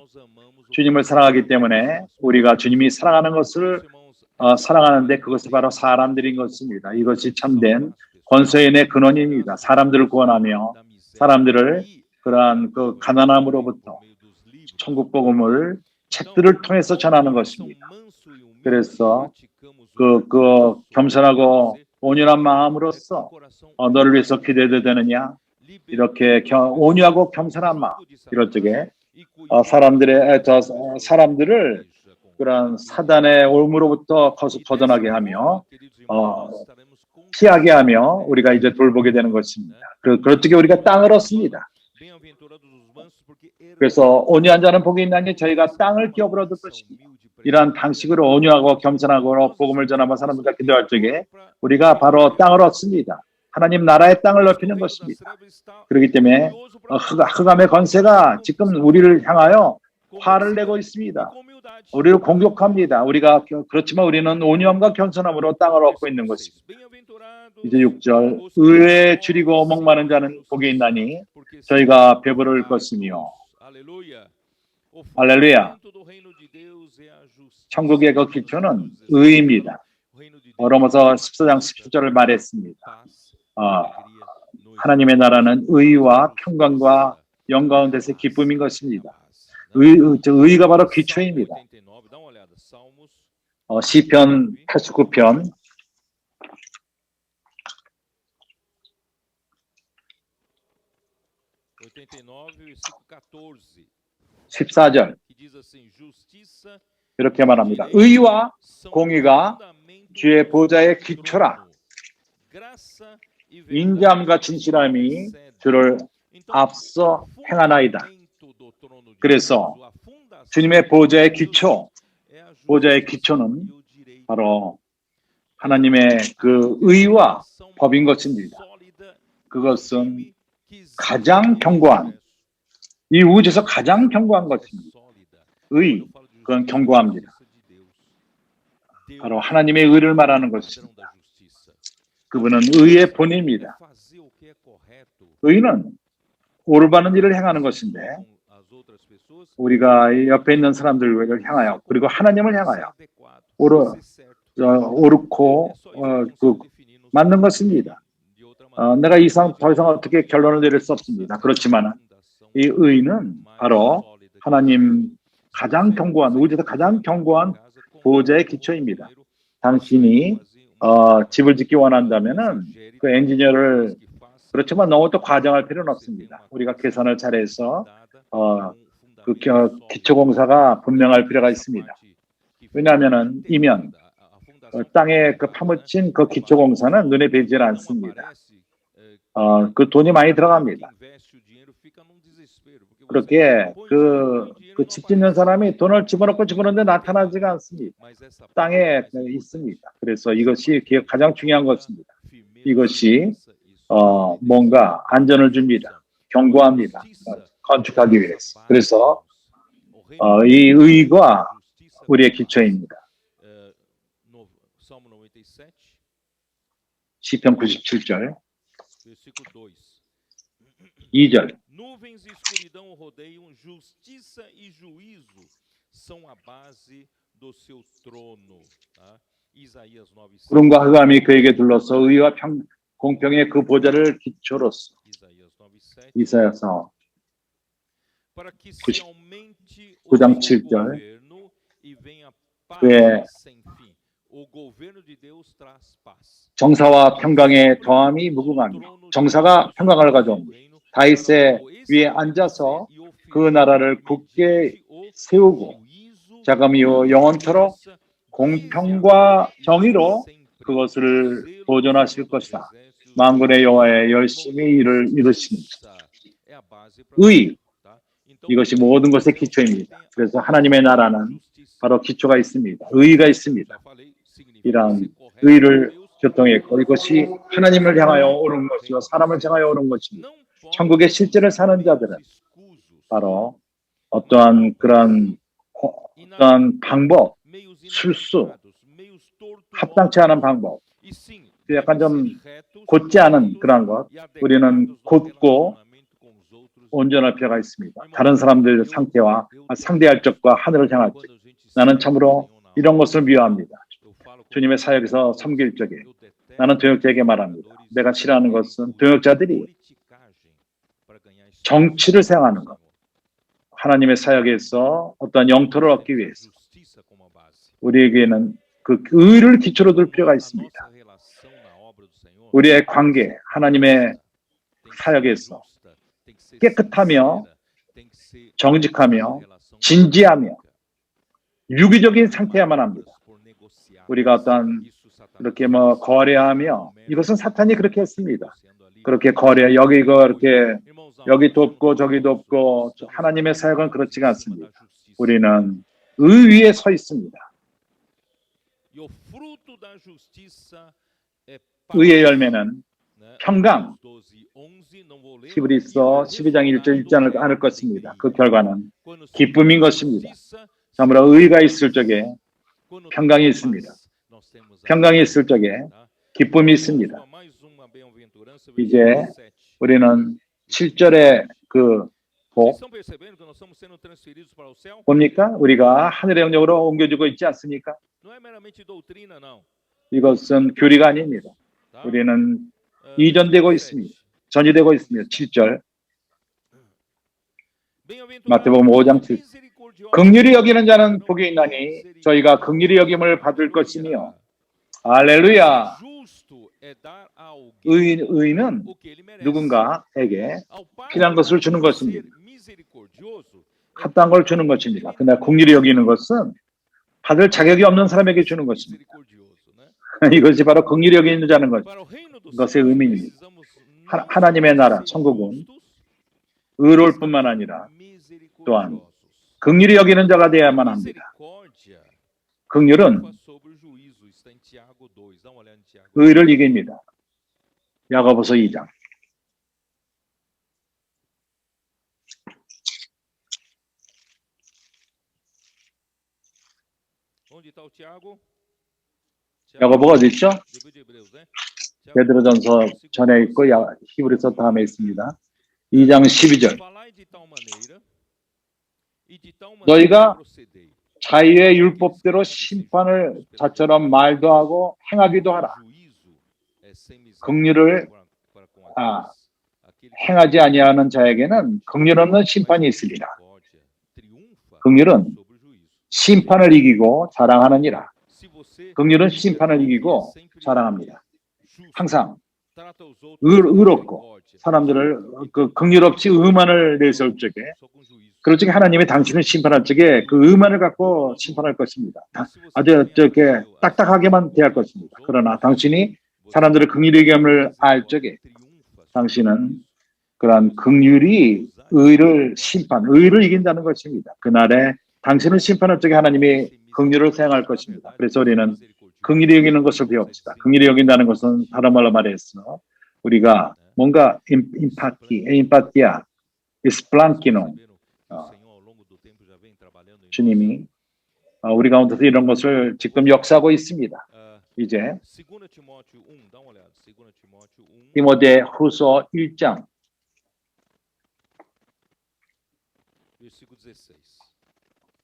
주님을 사랑하기 때문에 우리가 주님이 사랑하는 것을 사랑하는데 그것이 바로 사람들인 것입니다. 이것이 참된 권서인의 근원입니다. 사람들을 구원하며 사람들을 그러한 그 가난함으로부터 천국 복음을 책들을 통해서 전하는 것입니다. 그래서 그 겸손하고 온유한 마음으로써 너를 위해서 기대도 되느냐? 이렇게 온유하고 겸손한 마음, 이럴 적에 사람들을 그런 사단의 올무로부터 벗어나게 하며 피하게 하며 우리가 이제 돌보게 되는 것입니다. 그럴 적에 우리가 땅을 얻습니다. 그래서 온유한 자는 복이 있나니 저희가 땅을 기업으로 얻을 것입니다. 이러한 방식으로 온유하고 겸손하고 복음을 전하며 사람들과 기도할 적에 우리가 바로 땅을 얻습니다. 하나님 나라의 땅을 넓히는 것입니다. 그렇기 때문에 흑암의 권세가 지금 우리를 향하여 화를 내고 있습니다. 우리를 공격합니다. 그렇지만 우리는 온유함과 겸손함으로 땅을 얻고 있는 것입니다. 이제 6절, 의에 줄이고 목마른 자는 복이 있나니 저희가 배부를 것이며. 할렐루야. 천국의 그 기초는 의입니다. 로마서 14장 17절을 말했습니다. 하나님의 나라는 의와 평강과 영광 데서 기쁨인 것입니다. 의가 바로 기초입니다. 시편 89편 14절 이렇게 말합니다. 의와 공의가 주의 보좌의 기초라. 인자함과 진실함이 주를 앞서 행하나이다. 그래서 주님의 보좌의 기초는 바로 하나님의 그 의와 법인 것입니다. 그것은 가장 견고한, 이 우주에서 가장 견고한 것입니다. 그건 견고합니다. 바로 하나님의 의를 말하는 것입니다. 그분은 의의 본입니다. 의는 올바른 일을 행하는 것인데 우리가 옆에 있는 사람들을 향하여 그리고 하나님을 향하여 옳고 맞는 것입니다. 내가 더 이상 어떻게 결론을 내릴 수 없습니다. 그렇지만 이 의는 바로 하나님 가장 견고한, 우주에서 가장 견고한 보호자의 기초입니다. 당신이 집을 짓기 원한다면은 그 엔지니어를 그렇지만 너무 또 과장할 필요는 없습니다. 우리가 계산을 잘해서 그 기초공사가 분명할 필요가 있습니다. 왜냐하면은 이면 땅에 그 파묻힌 그 기초공사는 눈에 뵈질 않습니다. 그 돈이 많이 들어갑니다. 그렇게 그 집 짓는 사람이 돈을 집어넣고 집어넣는데 나타나지가 않습니다. 땅에 있습니다. 그래서 이것이 가장 중요한 것입니다. 이것이 뭔가 안전을 줍니다. 견고합니다. 건축하기 위해서. 그래서 이 의가 우리의 기초입니다. 시편 97절 2절 Nuvens e escuridão o rodeiam, justiça e juízo são a base do seu trono. Isaías 9:7. 구름과 흑암이 그에게 둘러서 의와 공평의 그 보좌를 기초로서. 이사야서 9장 7절 그의 정사와 평강의 더함이 무궁하며 정사가 평강을 가져옵니다. 다윗의 위에 앉아서 그 나라를 굳게 세우고 자감이요 영원토록 공평과 정의로 그것을 보존하실 것이다. 만군의 여호와의 열심히 일을 이루십니다. 의, 이것이 모든 것의 기초입니다. 그래서 하나님의 나라는 바로 기초가 있습니다. 의가 있습니다. 이러한 의를 교통했고 이것이 하나님을 향하여 오는 것이요 사람을 향하여 오는 것입니다. 천국의 실제를 사는 자들은 바로 어떠한 그런 방법, 술수, 합당치 않은 방법, 약간 좀 곧지 않은 그런 것, 우리는 곧고 온전할 필요가 있습니다. 다른 사람들 상태와 상대할 적과 하늘을 향할 적. 나는 참으로 이런 것을 미워합니다. 주님의 사역에서 섬길 적에 나는 동역자에게 말합니다. 내가 싫어하는 것은 동역자들이 정치를 사용하는 것. 하나님의 사역에서 어떤 영토를 얻기 위해서 우리에게는 그 의를 기초로 둘 필요가 있습니다. 우리의 관계, 하나님의 사역에서 깨끗하며 정직하며 진지하며 유기적인 상태야만 합니다. 우리가 어떤 그렇게 거래하며 이것은 사탄이 그렇게 했습니다. 그렇게 여기 돕고 저기 돕고 하나님의 사역은 그렇지가 않습니다. 우리는 의 위에 서 있습니다. 의의 열매는 평강, 히브리서 12장 1절 읽지 않을 것입니다. 그 결과는 기쁨인 것입니다. 참으로 의가 있을 적에 평강이 있습니다. 평강이 있을 적에 기쁨이 있습니다. 이제 우리는 7절의 그 복 뭡니까? 우리가 하늘의 영역으로 옮겨주고 있지 않습니까? 이것은 교리가 아닙니다. 우리는 이전되고 있습니다. 전이되고 있습니다. 7절 마태복음 5장 7절 긍휼히 여기는 자는 복이 있나니 저희가 긍휼히 여김을 받을 것이며 할렐루야. 의는 누군가에게 필요한 것을 주는 것입니다. 합당한 걸 주는 것입니다. 그러나 긍휼히 여기는 것은 받을 자격이 없는 사람에게 주는 것입니다. 이것이 바로 긍휼히 여기는 자는 것의 의미입니다. 하나님의 나라, 천국은 의로울 뿐만 아니라 또한 긍휼히 여기는 자가 되어야만 합니다. 긍휼은 의를 이깁니다. 야고보서 2장. 야고보가 어디 있죠? 베드로전서 전에 있고 히브리서 다음에 있습니다. 2장 12절. 너희가 자유의 율법대로 심판을 자처럼 말도 하고 행하기도 하라. 긍휼을 행하지 아니하는 자에게는 긍휼 없는 심판이 있으리라. 긍휼은 심판을 이기고 자랑하느니라. 긍휼은 심판을 이기고 자랑합니다. 항상 의롭고 사람들을 긍휼 없이 의만을 내세울 적에 그럴 적에 하나님이 당신을 심판할 적에 그 의만을 갖고 심판할 것입니다. 아주 저렇게 딱딱하게만 대할 것입니다. 그러나 당신이 사람들의 긍휼의 여김을 알 적에 당신은 그러한 긍휼이 의를 이긴다는 것입니다. 그날에 당신을 심판할 적에 하나님이 긍휼을 사용할 것입니다. 그래서 우리는 긍휼히 여기는 것을 배웁시다. 긍휼히 여긴다는 것은 다른 말로 말해서 우리가 뭔가 임파티아, 스플랑키노 주님이 우리 가운데서 이런 것을 지금 역사하고 있습니다. 이제 디모데 후서 1장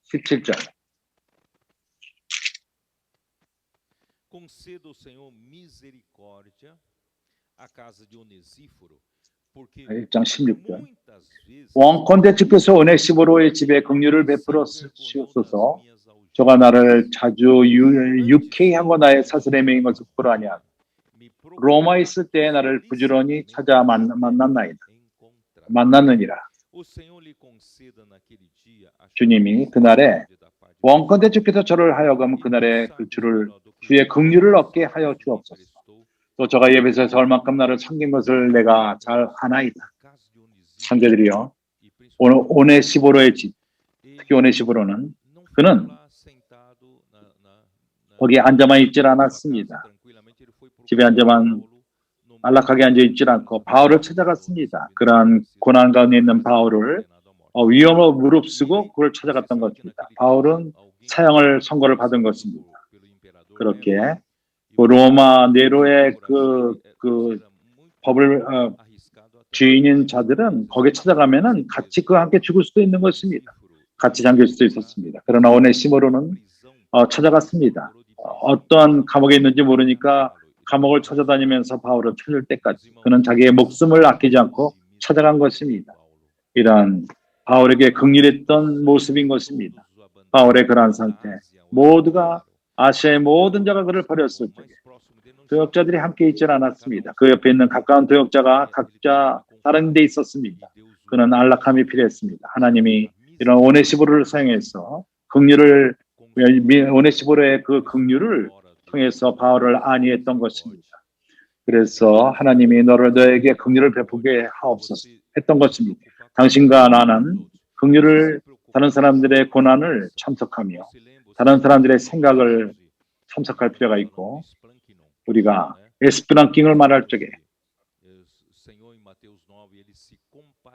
17절 Conceda o Senhor misericórdia à casa de Onesíforo, porque 1장 16절 muitas vezes 원컨대 주께서 오네시모로의 집에 긍휼을 베풀어 주옵소서. 저가 나를 자주 유쾌히 하고 나의 사슬에 매인 것을 부끄러워하냐. 로마에 있을 때 나를 부지런히 찾아 만났느니라. 주님이 그날에 원컨대 주께서 저를 하여금 그날에 주의 긍휼을 얻게 하여 주옵소서. 또 저가 예배소에서 얼만큼 나를 섬긴 것을 내가 잘 아나이다. 형제들이여, 오네시보로의 집, 특히 오네시보로는 그는 거기에 앉아만 있질 않았습니다. 집에 안락하게 앉아 있질 않고 바울을 찾아갔습니다. 그러한 고난 가운데 있는 바울을 위험을 무릅쓰고 그걸 찾아갔던 것입니다. 바울은 사형을 선고를 받은 것입니다. 그렇게 로마 네로의 그 법을 주인인 자들은 거기에 찾아가면은 같이 그와 함께 죽을 수도 있는 것입니다. 같이 잠길 수도 있었습니다. 그러나 오네시모로는 찾아갔습니다. 어떠한 감옥에 있는지 모르니까 감옥을 찾아다니면서 바울을 찾을 때까지 그는 자기의 목숨을 아끼지 않고 찾아간 것입니다. 이러한 바울에게 긍휼했던 모습인 것입니다. 바울의 그러한 상태, 모두가 아시아의 모든 자가 그를 버렸을 적에 도역자들이 함께 있지 않았습니다. 그 옆에 있는 가까운 도역자가 각자 다른 데 있었습니다. 그는 안락함이 필요했습니다. 하나님이 이런 오네시보로를 사용해서 오네시보로의 그 긍휼을 통해서 바울을 안위했던 것입니다. 그래서 하나님이 너에게 긍휼을 베푸게 하옵소서 했던 것입니다. 당신과 나는 긍휼을 다른 사람들의 고난을 참석하며 다른 사람들의 생각을 참석할 필요가 있고 우리가 에스프랑킹을 말할 적에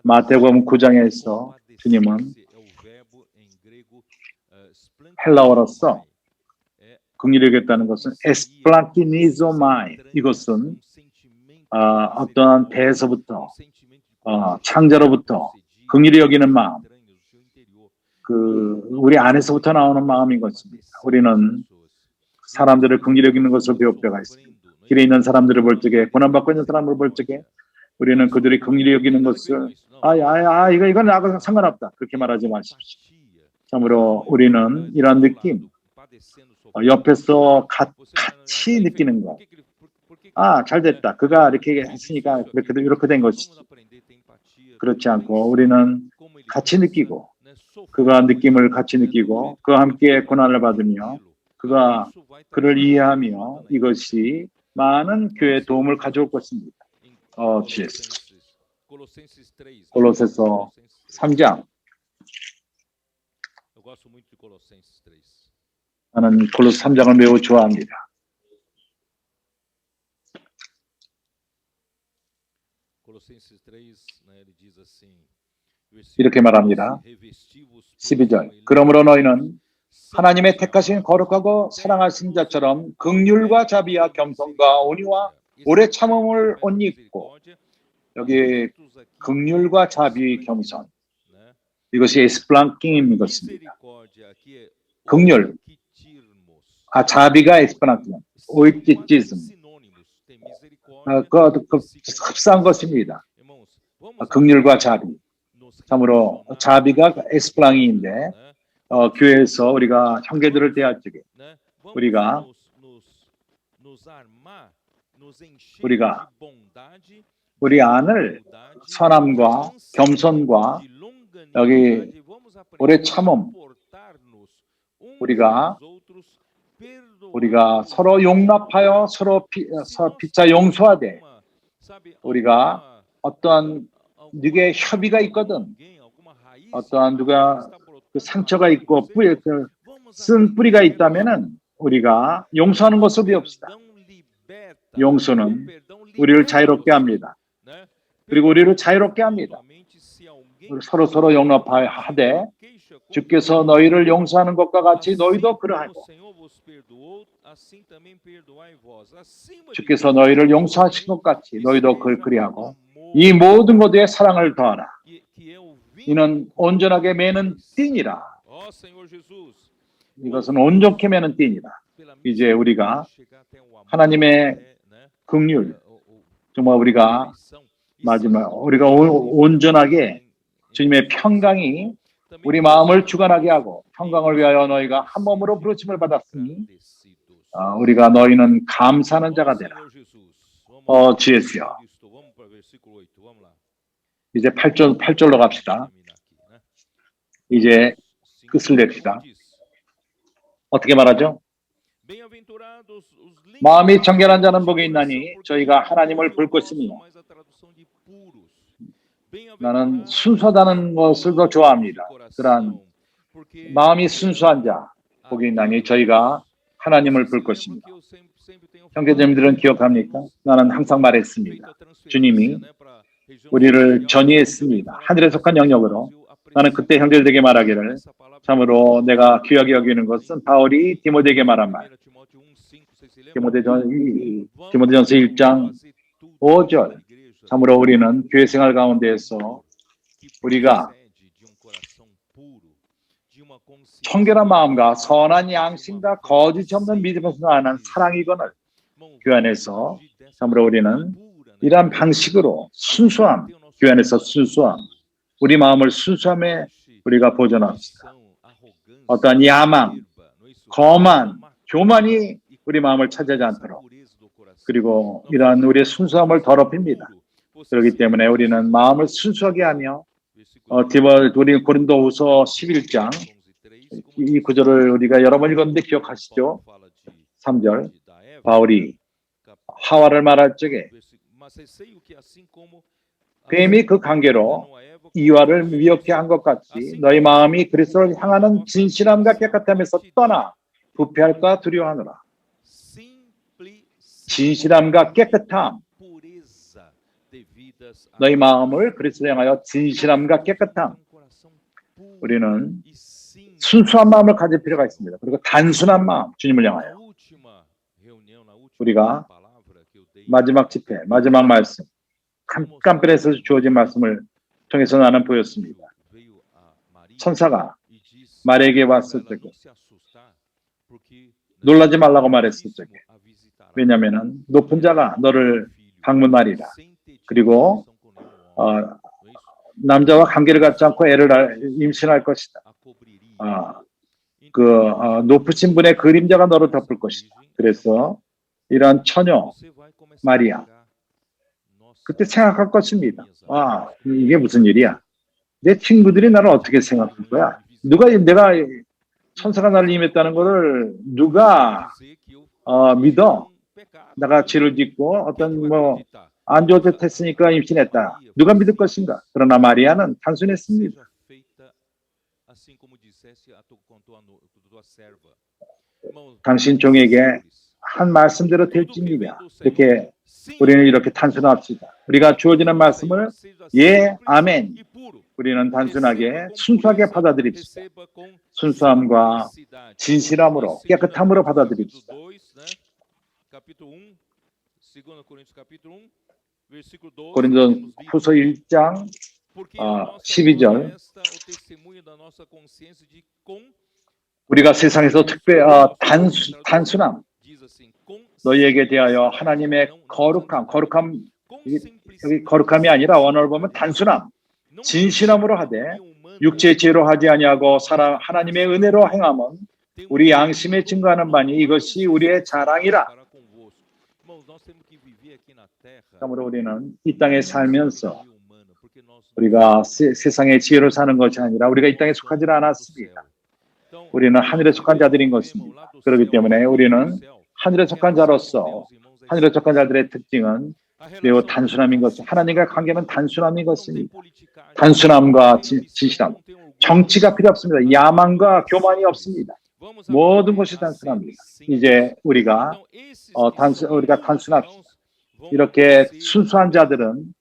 마태복음 9장에서 주님은 헬라어로서 긍휼히 여겼다는 것은 에스플랑키니조마이 이것은 어떠한 배에서부터 창자로부터 긍휼히 여기는 마음 우리 안에서부터 나오는 마음인 것입니다. 우리는 사람들을 긍휼히 여기는 것을 배울 필요가 있습니다. 길에 있는 사람들을 볼 적에 고난받고 있는 사람을 볼 적에 우리는 그들이 긍휼히 여기는 것을 이건 나하고 상관없다 그렇게 말하지 마십시오. 참으로 우리는 이런 느낌 옆에서 같이 느끼는 것 잘됐다 그가 이렇게 했으니까 이렇게 된 것이지 그렇지 않고 우리는 같이 느끼고 그가 느낌을 같이 느끼고 그와 함께 고난을 받으며 그를 이해하며 이것이 많은 교회에 도움을 가져올 것입니다. 골로새서 3장 나는 골로새 3장을 매우 좋아합니다. 이렇게 말합니다. 12절 그러므로 너희는 하나님의 택하신 거룩하고 사랑하신 자처럼 긍휼과 자비와 겸손과 온유와 오래 참음을 옷 입고 여기 긍휼과 자비 겸손 이것이 에스플랑킹인 것입니다. 긍휼 자비가 에스플랑킹 오이티지즘 흡사한 것입니다. 긍휼과 자비 참으로 자비가 에스플랑인데 교회에서 우리가 형제들을 대할 적에 우리가 우리 안을 선함과 겸손과 여기 오래 참음, 우리가 서로 용납하여 서로 피차 용서하되 우리가 어떠한 누구의 협의가 있거든 어떠한 누가 그 상처가 있고 쓴 뿌리가 있다면은 우리가 용서하는 것을 배웁시다. 용서는 우리를 자유롭게 합니다. 그리고 우리를 자유롭게 합니다. 서로 용납하되 주께서 너희를 용서하는 것과 같이 너희도 그러하고 주께서 너희를 용서하신 것 같이 너희도 그리하고 이 모든 것에 사랑을 더하라. 이는 온전하게 매는 띠니라. 이것은 온전케 매는 띠니라. 이제 우리가 하나님의 긍휼 정말 우리가 마지막 우리가 온전하게 주님의 평강이 우리 마음을 주관하게 하고 평강을 위하여 너희가 한 몸으로 부르심을 받았으니 우리가 너희는 감사하는 자가 되라. 주 예수여. 이제 8절로 갑시다. 이제 끝을 냅시다. 어떻게 말하죠? 마음이 정결한 자는 복이 있나니 저희가 하나님을 볼 것이며 나는 순수하다는 것을 더 좋아합니다. 그러한 마음이 순수한 자 복이 있나니 저희가 하나님을 볼 것입니다. 형제자매들은 기억합니까? 나는 항상 말했습니다. 주님이 우리를 전이했습니다. 하늘에 속한 영역으로. 나는 그때 형제들에게 말하기를 참으로 내가 귀하게 여기는 것은 바울이 디모데에게 말한 말. 디모데전서 1장 5절. 참으로 우리는 교회 생활 가운데에서 우리가 청결한 마음과 선한 양심과 거짓 없는 믿음을 선하는 사랑이거늘 교회 안에서 참으로 우리는 이러한 방식으로 순수함, 교회 안에서 순수함, 우리 마음을 순수함에 우리가 보존합시다. 어떠한 야망, 거만, 교만이 우리 마음을 차지하지 않도록 그리고 이러한 우리의 순수함을 더럽힙니다. 그렇기 때문에 우리는 마음을 순수하게 하며 우리 고린도후서 11장 이 구절을 우리가 여러 번 읽었는데 기억하시죠? 3절 바울이 하와를 말할 적에 뱀이 그 관계로 이와를 미혹해 한 것 같이 너희 마음이 그리스도를 향하는 진실함과 깨끗함에서 떠나 부패할까 두려워하노라. 진실함과 깨끗함 너희 마음을 그리스도를 향하여 진실함과 깨끗함 우리는 순수한 마음을 가질 필요가 있습니다. 그리고 단순한 마음 주님을 향하여 우리가 마지막 집회 마지막 말씀 깜깜별에서 주어진 말씀을 통해서 나는 보였습니다. 천사가 마리아에게 왔을 적에 놀라지 말라고 말했을 적에 왜냐하면 높은 자가 너를 방문하리라. 그리고 남자와 관계를 갖지 않고 애를 임신할 것이다. 높으신 분의 그림자가 너를 덮을 것이다. 그래서 이러한 처녀 마리아 그때 생각할 것입니다. 이게 무슨 일이야? 내 친구들이 나를 어떻게 생각할 거야? 내가 천사가 나를 임했다는 것을 누가 믿어? 내가 죄를 짓고 어떤 안 좋은 짓 했으니까 임신했다. 누가 믿을 것인가? 그러나 마리아는 단순했습니다. 당신 종에게 한 말씀대로 될지니라. 이렇게 우리는 이렇게 단순합시다. 우리가 주어지는 말씀을 예, 아멘. 우리는 단순하게 순수하게 받아들입시다. 순수함과 진실함으로 깨끗함으로 받아들입시다. 고린도후서 1장 12절 우리가 세상에서 단순함 너희에게 대하여 하나님의 여기 거룩함이 아니라 원어를 보면 단순함 진실함으로 하되 육체의 죄로 하지 아니하고 하나님의 은혜로 행함은 우리 양심에 증거하는 바니 이것이 우리의 자랑이라. 그러므로 우리는 이 땅에 살면서 우리가 세상의 지혜로 사는 것이 아니라 우리가 이 땅에 속하지 않았습니다. 우리는 하늘에 속한 자들인 것입니다. 그렇기 때문에 우리는 하늘에 속한 자로서 하늘에 속한 자들의 특징은 매우 단순함인 것입니다. 하나님과의 관계는 단순함인 것입니다. 단순함과 진실함. 정치가 필요 없습니다. 야망과 교만이 없습니다. 모든 것이 단순합니다. 이제 우리가 단순합시다. 이렇게 순수한 자들은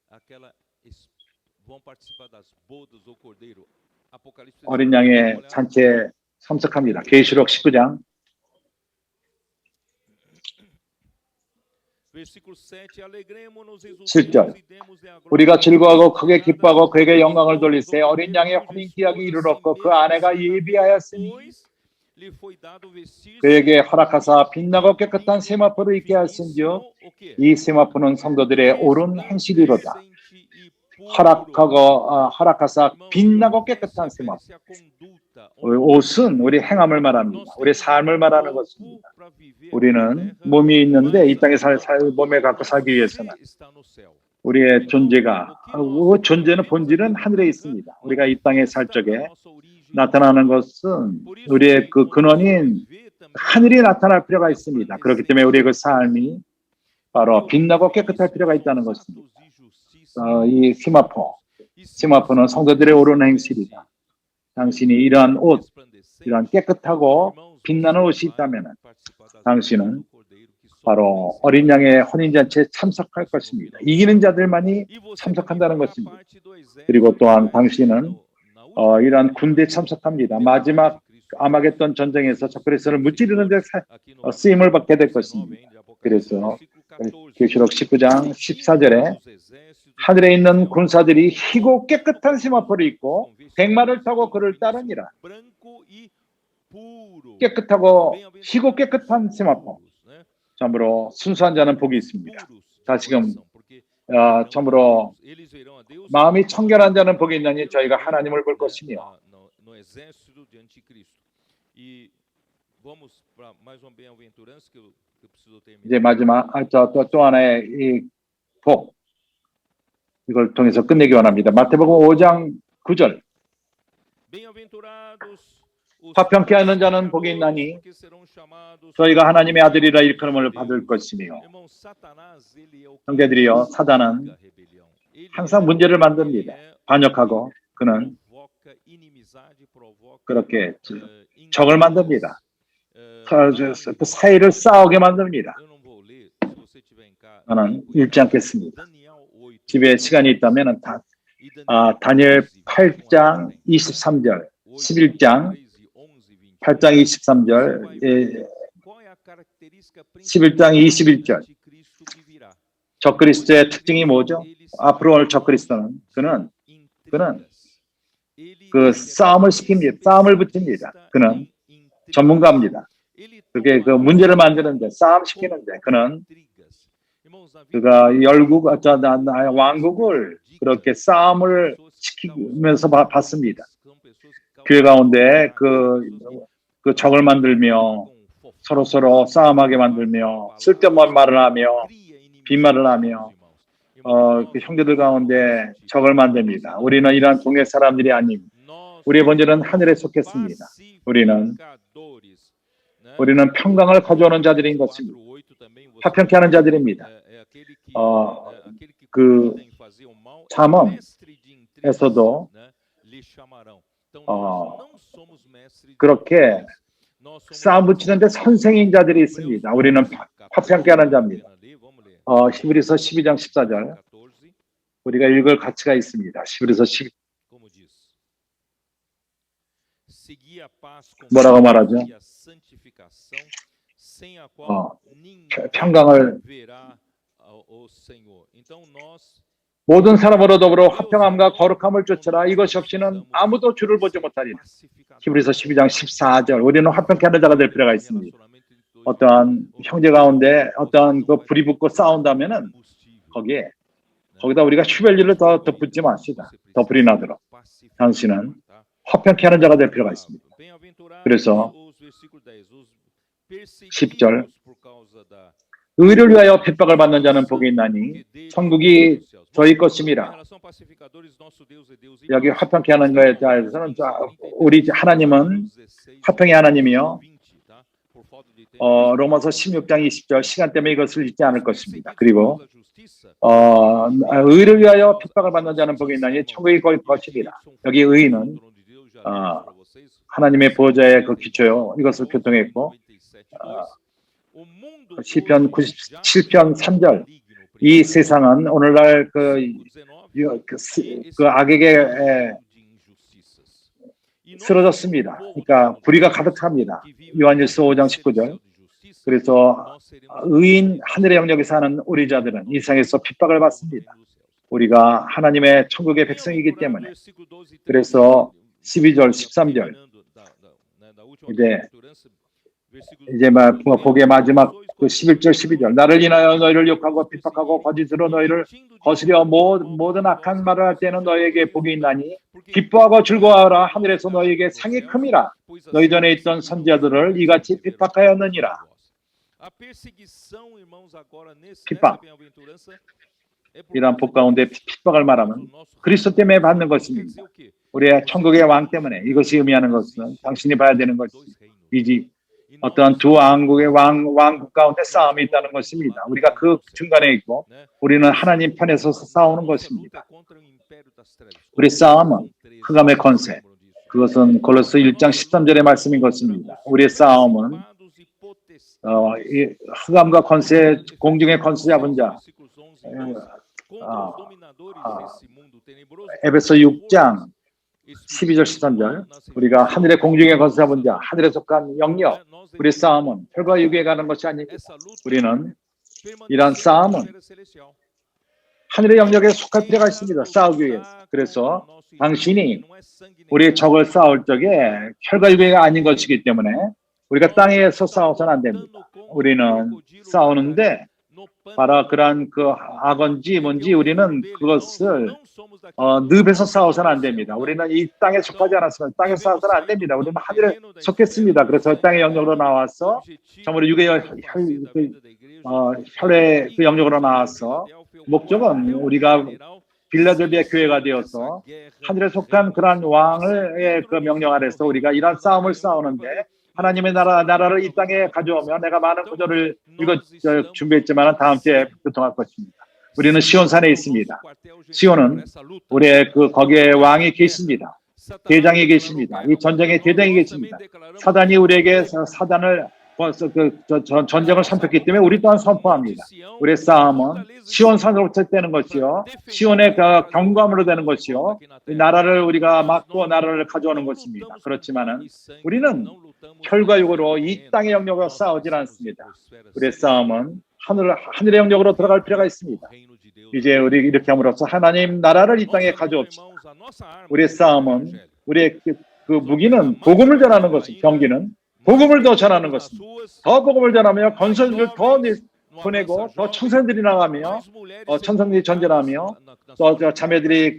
어린 양의 잔치에 참석합니다. 계시록 19장 7절 우리가 즐거워하고 크게 기뻐하고 그에게 영광을 돌리세 어린 양의 혼인 기약이 이르렀고 그 아내가 예비하였으니 그에게 허락하사 빛나고 깨끗한 세마포를 입게 하신즉 이 세마포는 성도들의 옳은 행실이로다. 허락하사 빛나고 깨끗한 세마포. 옷은 우리 행함을 말합니다. 우리 삶을 말하는 것입니다. 우리는 몸이 있는데 이 땅에 몸에 갖고 살기 위해서는 우리의 존재는 본질은 하늘에 있습니다. 우리가 이 땅에 살 적에 나타나는 것은 우리의 그 근원인 하늘이 나타날 필요가 있습니다. 그렇기 때문에 우리의 그 삶이 바로 빛나고 깨끗할 필요가 있다는 것입니다. 이 세마포는 성도들의 옳은 행실이다. 당신이 이러한 옷, 이러한 깨끗하고 빛나는 옷이 있다면 당신은 바로 어린 양의 혼인잔치에 참석할 것입니다. 이기는 자들만이 참석한다는 것입니다. 그리고 또한 당신은 이러한 군대에 참석합니다. 마지막 아마겟돈 전쟁에서 적그리스도를 무찌르는 데 쓰임을 받게 될 것입니다. 그래서 계시록 19장 14절에 하늘에 있는 군사들이 희고 깨끗한 세마포를 입고 백마를 타고 그를 따르니라. 깨끗하고 희고 깨끗한 세마포. 참으로 순수한 자는 복이 있습니다. 다시금 참으로 마음이 청결한 자는 복이 있나니 저희가 하나님을 볼 것이며. 이제 마지막 또 하나의 이 복, 이걸 통해서 끝내기 원합니다. 마태복음 5장 9절 화평케 하는 자는 복이 있나니 저희가 하나님의 아들이라 일컬음을 받을 것이며. 형제들이여, 사단은 항상 문제를 만듭니다. 반역하고 그는 그렇게 적을 만듭니다. 그 사이를 싸우게 만듭니다. 저는 읽지 않겠습니다. 집에 시간이 있다면 다니엘 8장 23절, 11장 8장 23절, 11장 21절. 적그리스도의 특징이 뭐죠? 앞으로 올 적그리스도는 그는 그 싸움을 시킵니다. 싸움을 붙입니다. 그는 전문가입니다. 그게 그 문제를 만드는데, 싸움 시키는데, 그가 왕국을 그렇게 싸움을 시키면서 받습니다. 교회 가운데 그 적을 만들며 서로 싸움하게 만들며 쓸데없는 말을 하며 빈말을 하며 그 형제들 가운데 적을 만듭니다. 우리는 이러한 동네 사람들이 아닙니다. 우리의 본질은 하늘에 속했습니다. 우리는 평강을 가져오는 자들인 것입니다. 화평케 하는 자들입니다. 그 잠언에서도 그렇게 싸움 붙이는데 선생인 자들이 있습니다. 우리는 화평케 하는 자입니다. 히브리서 12장 14절 우리가 읽을 가치가 있습니다. 히브리서 12 뭐라고 말하죠? 평강을 모든 사람으로 더불어 화평함과 거룩함을 쫓으라. 이것이 없이는 아무도 주를 보지 못하리라. 히브리서 12장 14절 우리는 화평케 하는 자가 될 필요가 있습니다. 어떠한 형제 가운데 어떠한 그 불이 붙고 싸운다면은 거기다 우리가 휘발유를 더 붓지 마시다. 더 불이 나도록. 당신은 화평케 하는 자가 될 필요가 있습니다. 그래서 10절 의를 위하여 핍박을 받는 자는 복이 있나니 천국이 저희 것임이라. 여기 화평케 하는 것에 대해서는 우리 하나님은 화평의 하나님이요. 로마서 16장 20절 시간 때문에 이것을 잊지 않을 것입니다. 그리고 의를 위하여 핍박을 받는 자는 복이 있나니 천국이 거의 것이니라. 여기 의는 하나님의 보호자의 그 기초요. 이것을 교통했고 시편 97편 3절 이 세상은 오늘날 그 악에게 쓰러졌습니다. 그러니까 불의가 가득합니다. 요한일서 5장 19절. 그래서 의인 하늘의 영역에 사는 우리 자들은 이 세상에서 핍박을 받습니다. 우리가 하나님의 천국의 백성이기 때문에. 그래서 12절, 13절 이제 복의 마지막 그 11절, 12절 나를 인하여 너희를 욕하고 핍박하고 거짓으로 너희를 거스려 모든 악한 말을 할 때는 너희에게 복이 있나니 기뻐하고 즐거워하라. 하늘에서 너희에게 상이 큼이라. 너희 전에 있던 선지자들을 이같이 핍박하였느니라. 핍박. 이러한 복 가운데 핍박을 말하면 그리스도 때문에 받는 것입니다. 우리의 천국의 왕 때문에. 이것이 의미하는 것은 당신이 봐야 되는 것이지 어떠한 두 왕국의 왕국 가운데 싸움이 있다는 것입니다. 우리가 그 중간에 있고 우리는 하나님 편에 서서 싸우는 것입니다. 우리 싸움은 흑암의 권세, 그것은 골로새 1장 13절의 말씀인 것입니다. 우리의 싸움은 흑암과 권세, 공중의 권세 잡은 자, 에베소 6장 12절 13절 우리가 하늘의 공중에 권세 잡은 자, 하늘에 속한 영역, 우리의 싸움은 혈과 육에 가는 것이 아닙니다. 우리는 이러한 싸움은 하늘의 영역에 속할 필요가 있습니다. 싸우기 위해서. 그래서 당신이 우리의 적을 싸울 적에 혈과 육이 아닌 것이기 때문에 우리가 땅에서 싸워서는 안 됩니다. 우리는 싸우는데 바로 그러한 그 악언지 뭔지 우리는 그것을 늪에서 싸워서는 안 됩니다. 우리는 이 땅에 속하지 않았습니다. 땅에 싸워서는 안 됩니다. 우리는 하늘에 속했습니다. 그래서 땅의 영역으로 나와서 참으로 육의 혈의 그 영역으로 나와서 목적은 우리가 빌라델비아 교회가 되어서 하늘에 속한 그러한 왕의 그 명령 아래서 우리가 이러한 싸움을 싸우는데 하나님의 나라를 이 땅에 가져오면 내가 많은 구절을 준비했지만 다음 주에 교통할 것입니다. 우리는 시온산에 있습니다. 시온은 우리의 거기에 왕이 계십니다. 대장이 계십니다. 이 전쟁의 대장이 계십니다. 사단이 우리에게 전쟁을 선포했기 때문에 우리 또한 선포합니다. 우리의 싸움은 시온산으로부터 되는 것이요, 시온의 경감으로 되는 것이요, 나라를 우리가 막고 나라를 가져오는 것입니다. 그렇지만은 우리는 혈과 육으로 이 땅의 영역으로 싸우질 않습니다. 우리의 싸움은 하늘의 영역으로 들어갈 필요가 있습니다. 이제 우리 이렇게 함으로써 하나님 나라를 이 땅에 가져옵시다. 우리의 싸움은 우리의 그 무기는 복음을 전하는 것입니다. 경기는 복음을 더 전하는 것입니다. 더 복음을 전하며 건설을 더 보내고 더 청산들이 나가며 천성들이 전전하며 또 자매들이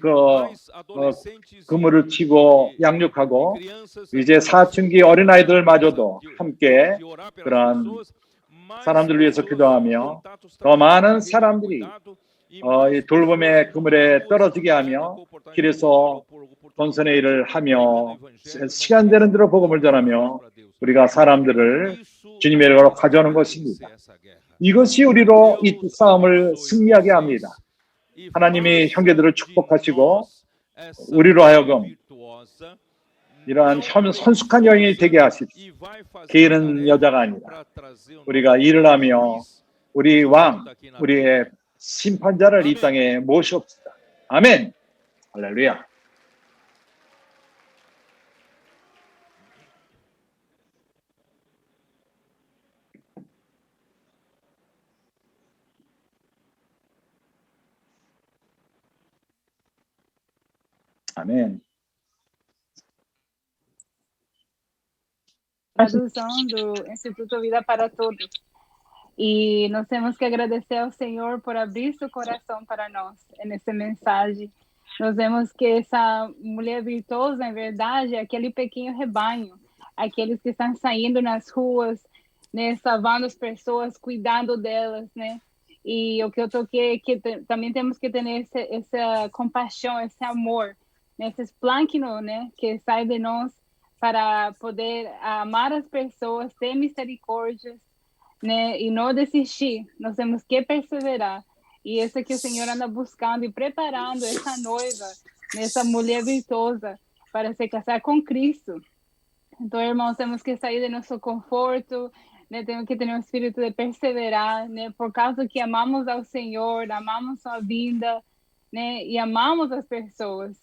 그물을 튀고 양육하고 이제 사춘기 어린아이들마저도 함께 그런 사람들을 위해서 기도하며 더 많은 사람들이 돌봄의 그물에 떨어지게 하며 길에서 건선의 일을 하며 시간 되는 대로 복음을 전하며 우리가 사람들을 주님의 이름으로 가져오는 것입니다. 이것이 우리로 이 싸움을 승리하게 합니다. 하나님이 형제들을 축복하시고 우리로 하여금 이러한 선숙한 여인이 되게 하십시오. 게으른 여자가 아니라 우리가 일을 하며 우리 왕, 우리의 심판자를 이 땅에 모시옵시다. 아멘. 할렐루야. 아멘. Tradução do Instituto Vida para Todos. E nós temos que agradecer ao Senhor por abrir seu coração para nós nessa mensagem. Nós vemos que essa mulher virtuosa, em verdade, é aquele pequeno rebanho, aqueles que estão saindo nas ruas, né, salvando as pessoas, cuidando delas, né? E o que eu toquei é que também temos que ter essa compaixão, esse amor, né? Esse plâncton, né, que sai de nós para poder amar as pessoas, ter misericórdia, né, e não desistir. Nós temos que perseverar. E isso que o Senhor anda buscando e preparando essa noiva, essa mulher virtuosa para se casar com Cristo. Então, irmãos, temos que sair do nosso conforto, né? Temos que ter um espírito de perseverar, né? Por causa que amamos ao Senhor, amamos sua vinda, né? E amamos as pessoas.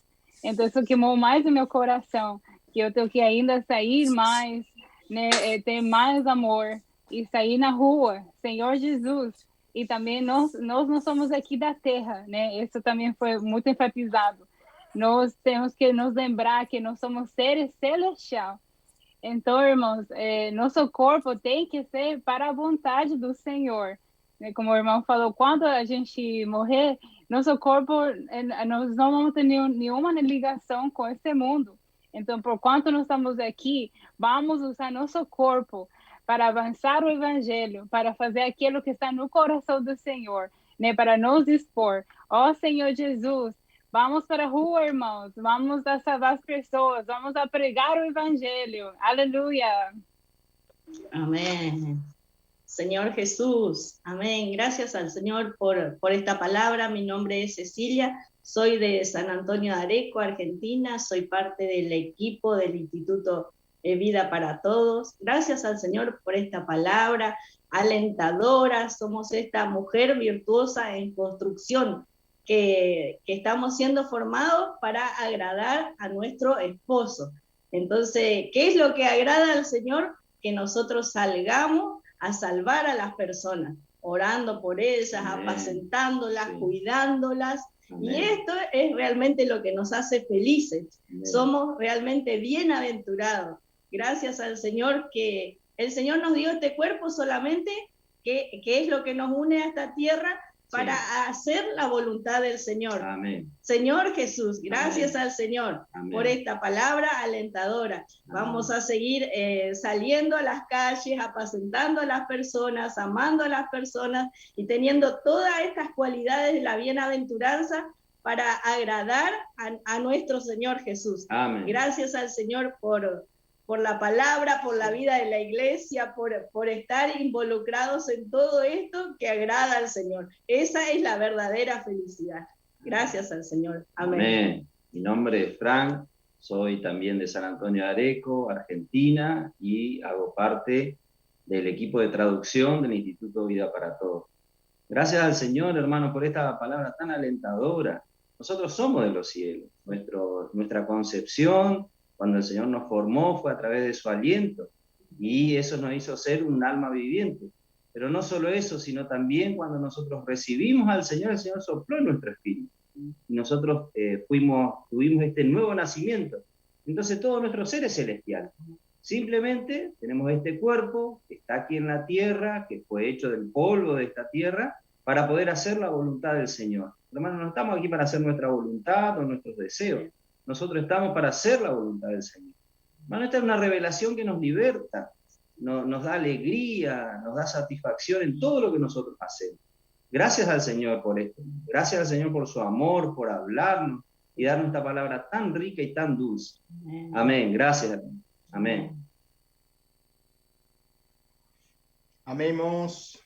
Então, isso queimou mais o meu coração, que eu tenho que ainda sair mais, né? Ter mais amor e sair na rua, Senhor Jesus. E também nós não somos aqui da terra, né? Isso também foi muito enfatizado. Nós temos que nos lembrar que nós somos seres celestiais. Então, irmãos, nosso corpo tem que ser para a vontade do Senhor. Como o irmão falou, quando a gente morrer, nosso corpo, nós não vamos ter nenhuma ligação com esse mundo. Então, por quanto nós estamos aqui, vamos usar nosso corpo para avançar o Evangelho, para fazer aquilo que está no coração do Senhor, né? Para nos expor. Ó Senhor Jesus, vamos para a rua, irmãos. Vamos a salvar as pessoas. Vamos a pregar o Evangelho. Aleluya. Amén. Señor Jesús, amén. Gracias al Señor por esta palabra. Mi nombre es Cecilia, soy de San Antonio de Areco, Argentina. Soy parte del equipo del Instituto Vida para Todos. Gracias al Señor por esta palabra alentadora. Somos esta mujer virtuosa en construcción, que estamos siendo formados para agradar a nuestro esposo. Entonces, ¿qué es lo que agrada al Señor? Que nosotros salgamos a salvar a las personas, orando por ellas, amén, apacentándolas, sí, cuidándolas. Amén. Y esto es realmente lo que nos hace felices. Amén. Somos realmente bienaventurados. Gracias al Señor que el Señor nos dio este cuerpo solamente, que es lo que nos une a esta tierra, para hacer la voluntad del Señor. Amén. Señor Jesús, gracias amén, al Señor, amén, por esta palabra alentadora. Amén. Vamos a seguir saliendo a las calles, apacentando a las personas, amando a las personas y teniendo todas estas cualidades de la bienaventuranza para agradar a nuestro Señor Jesús. Amén. Gracias al Señor por la palabra, por la vida de la iglesia, por estar involucrados en todo esto que agrada al Señor. Esa es la verdadera felicidad. Gracias al Señor. Amén. Amén. Mi nombre es Frank, soy también de San Antonio de Areco, Argentina, y hago parte del equipo de traducción del Instituto Vida para Todos. Gracias al Señor, hermano, por esta palabra tan alentadora. Nosotros somos de los cielos. Nuestra concepción, cuando el Señor nos formó, fue a través de su aliento, y eso nos hizo ser un alma viviente. Pero no solo eso, sino también cuando nosotros recibimos al Señor, el Señor sopló en nuestro espíritu. Y nosotros tuvimos este nuevo nacimiento. Entonces todo nuestro ser es celestial. Simplemente tenemos este cuerpo que está aquí en la tierra, que fue hecho del polvo de esta tierra, para poder hacer la voluntad del Señor. Hermanos, no estamos aquí para hacer nuestra voluntad o nuestros deseos. Nosotros estamos para hacer la voluntad del Señor. Hermano, esta es una revelación que nos liberta, nos da alegría, nos da satisfacción en todo lo que nosotros hacemos. Gracias al Señor por esto. Gracias al Señor por su amor, por hablarnos y darnos esta palabra tan rica y tan dulce. Amén. Gracias, hermano. Amém. Amém, irmãos.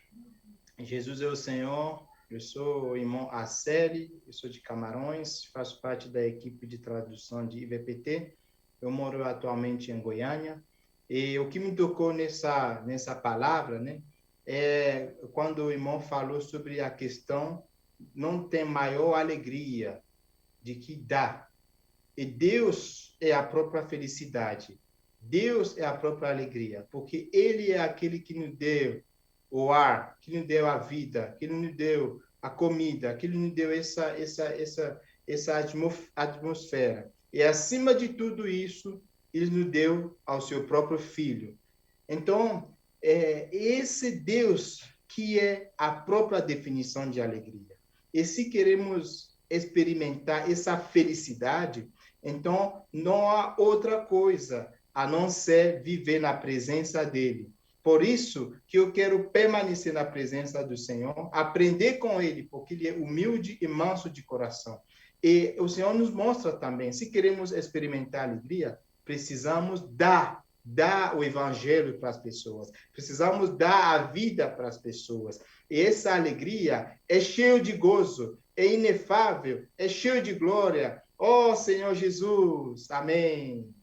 Jesus é o Senhor. Eu sou o irmão Aceli, eu sou de Camarões, faço parte da equipe de tradução de IVPT. Eu moro atualmente em Goiânia. E o que me tocou nessa palavra, né, é quando o irmão falou sobre a questão não tem maior alegria de que dá. E Deus é a própria felicidade. Deus é a própria alegria, porque Ele é aquele que nos deu o ar, que nos deu a vida, que nos deu a comida, que nos deu essa atmosfera. E acima de tudo isso, Ele nos deu ao seu próprio Filho. Então, esse Deus que é a própria definição de alegria. E se queremos experimentar essa felicidade, então não há outra coisa a não ser viver na presença dele. Por isso que eu quero permanecer na presença do Senhor, aprender com Ele, porque Ele é humilde e manso de coração. E o Senhor nos mostra também, se queremos experimentar alegria, precisamos dar o evangelho para as pessoas, precisamos dar a vida para as pessoas. E essa alegria é cheia de gozo, é inefável, é cheia de glória. Oh, Senhor Jesus, amém.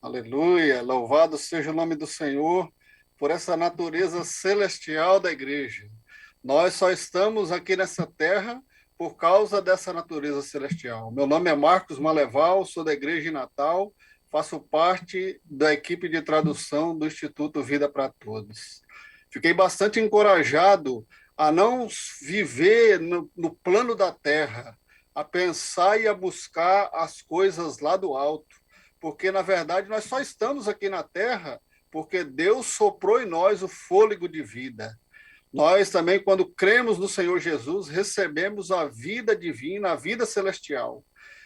Aleluia, louvado seja o nome do Senhor por essa natureza celestial da igreja. Nós só estamos aqui nessa terra por causa dessa natureza celestial. Meu nome é Marcos Maleval, sou da igreja de Natal, faço parte da equipe de tradução do Instituto Vida para Todos. Fiquei bastante encorajado a não viver no plano da terra, a pensar e a buscar as coisas lá do alto, porque, na verdade, nós só estamos aqui na terra porque Deus soprou em nós o fôlego de vida. Nós também, quando cremos no Senhor Jesus, recebemos a vida divina, a vida celestial.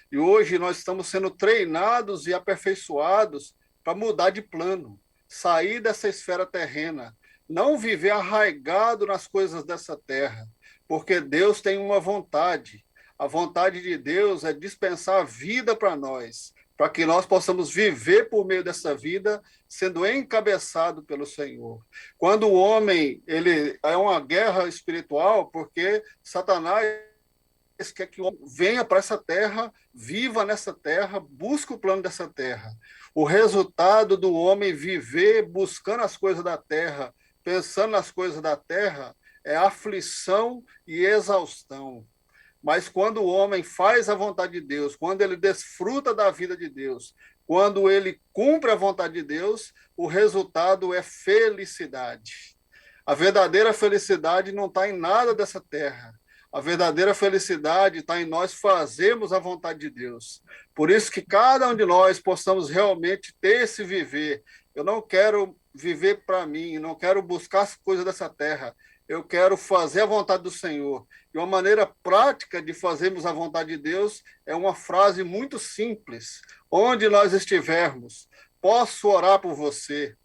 E hoje nós estamos sendo treinados e aperfeiçoados para mudar de plano, sair dessa esfera terrena, não viver arraigado nas coisas dessa terra, porque Deus tem uma vontade. A vontade de Deus é dispensar a vida para nós, para que nós possamos viver por meio dessa vida, sendo encabeçado pelo Senhor. Quando o homem, ele é uma guerra espiritual, porque Satanás quer que o homem venha para essa terra, viva nessa terra, busque o plano dessa terra. O resultado do homem viver buscando as coisas da terra, pensando nas coisas da terra, é aflição e exaustão. Mas quando o homem faz a vontade de Deus, quando ele desfruta da vida de Deus, quando ele cumpre a vontade de Deus, o resultado é felicidade. A verdadeira felicidade não está em nada dessa terra. A verdadeira felicidade está em nós fazermos a vontade de Deus. Por isso que cada um de nós possamos realmente ter esse viver. Eu não quero viver para mim, não quero buscar as coisas dessa terra. Eu quero fazer a vontade do Senhor. E uma maneira prática de fazermos a vontade de Deus é uma frase muito simples. Onde nós estivermos, posso orar por você.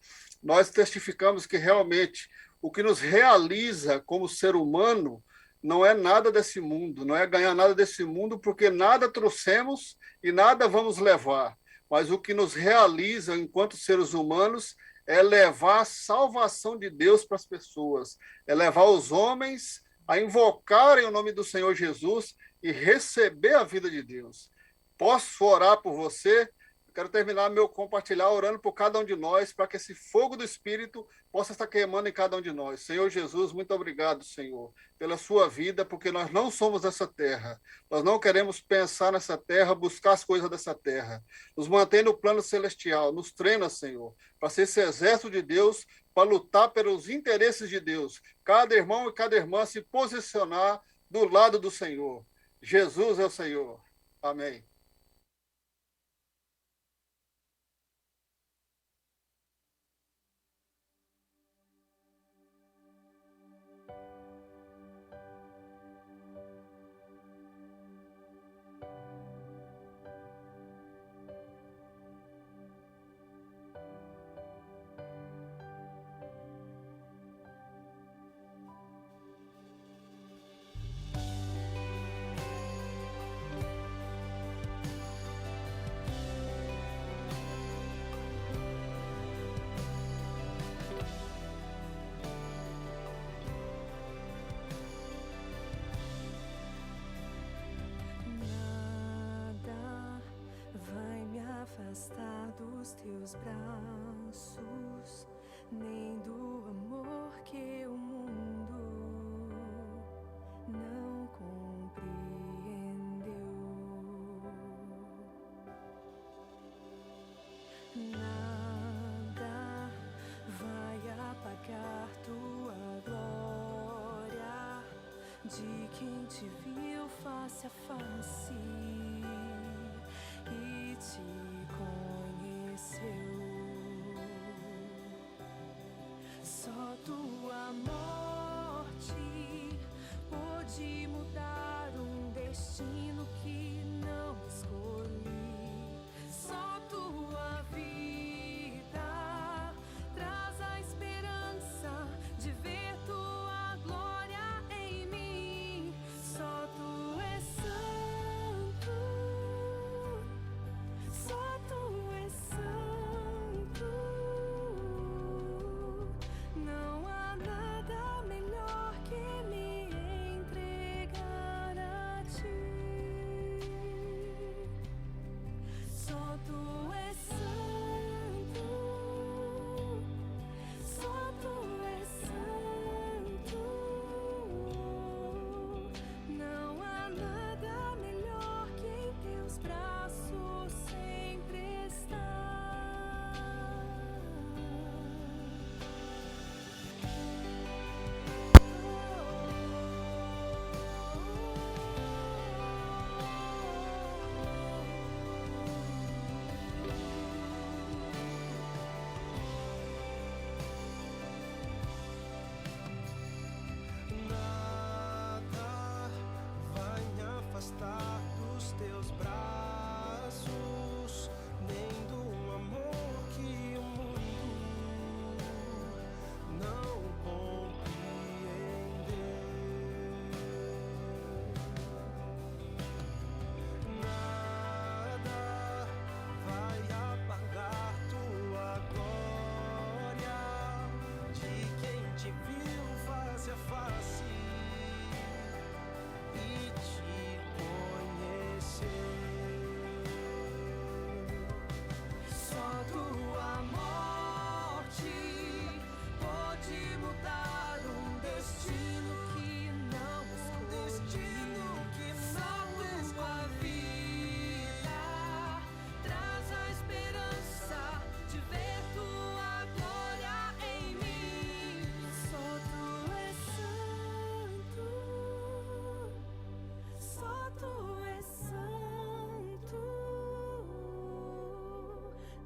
Nós testificamos que realmente o que nos realiza como ser humano não é nada desse mundo, não é ganhar nada desse mundo, porque nada trouxemos e nada vamos levar. Mas o que nos realiza enquanto seres humanos é levar a salvação de Deus para as pessoas, é levar os homens a invocarem o nome do Senhor Jesus e receber a vida de Deus. Posso orar por você? Eu quero terminar meu compartilhar orando por cada um de nós, para que esse fogo do Espírito possa estar queimando em cada um de nós. Senhor Jesus, muito obrigado, Senhor, pela sua vida, porque nós não somos dessa terra. Nós não queremos pensar nessa terra, buscar as coisas dessa terra. Nos mantém no plano celestial, nos treina, Senhor, para ser esse exército de Deus, para lutar pelos interesses de Deus. Cada irmão e cada irmã se posicionar do lado do Senhor. Jesus é o Senhor. Amém. Afastar dos teus braços, nem do amor que o mundo não compreendeu. Nada vai apagar tua glória de quem te viu face a face e te conheceu. Só tua morte pôde mudar um destino que não escolhi. Só tua vida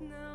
não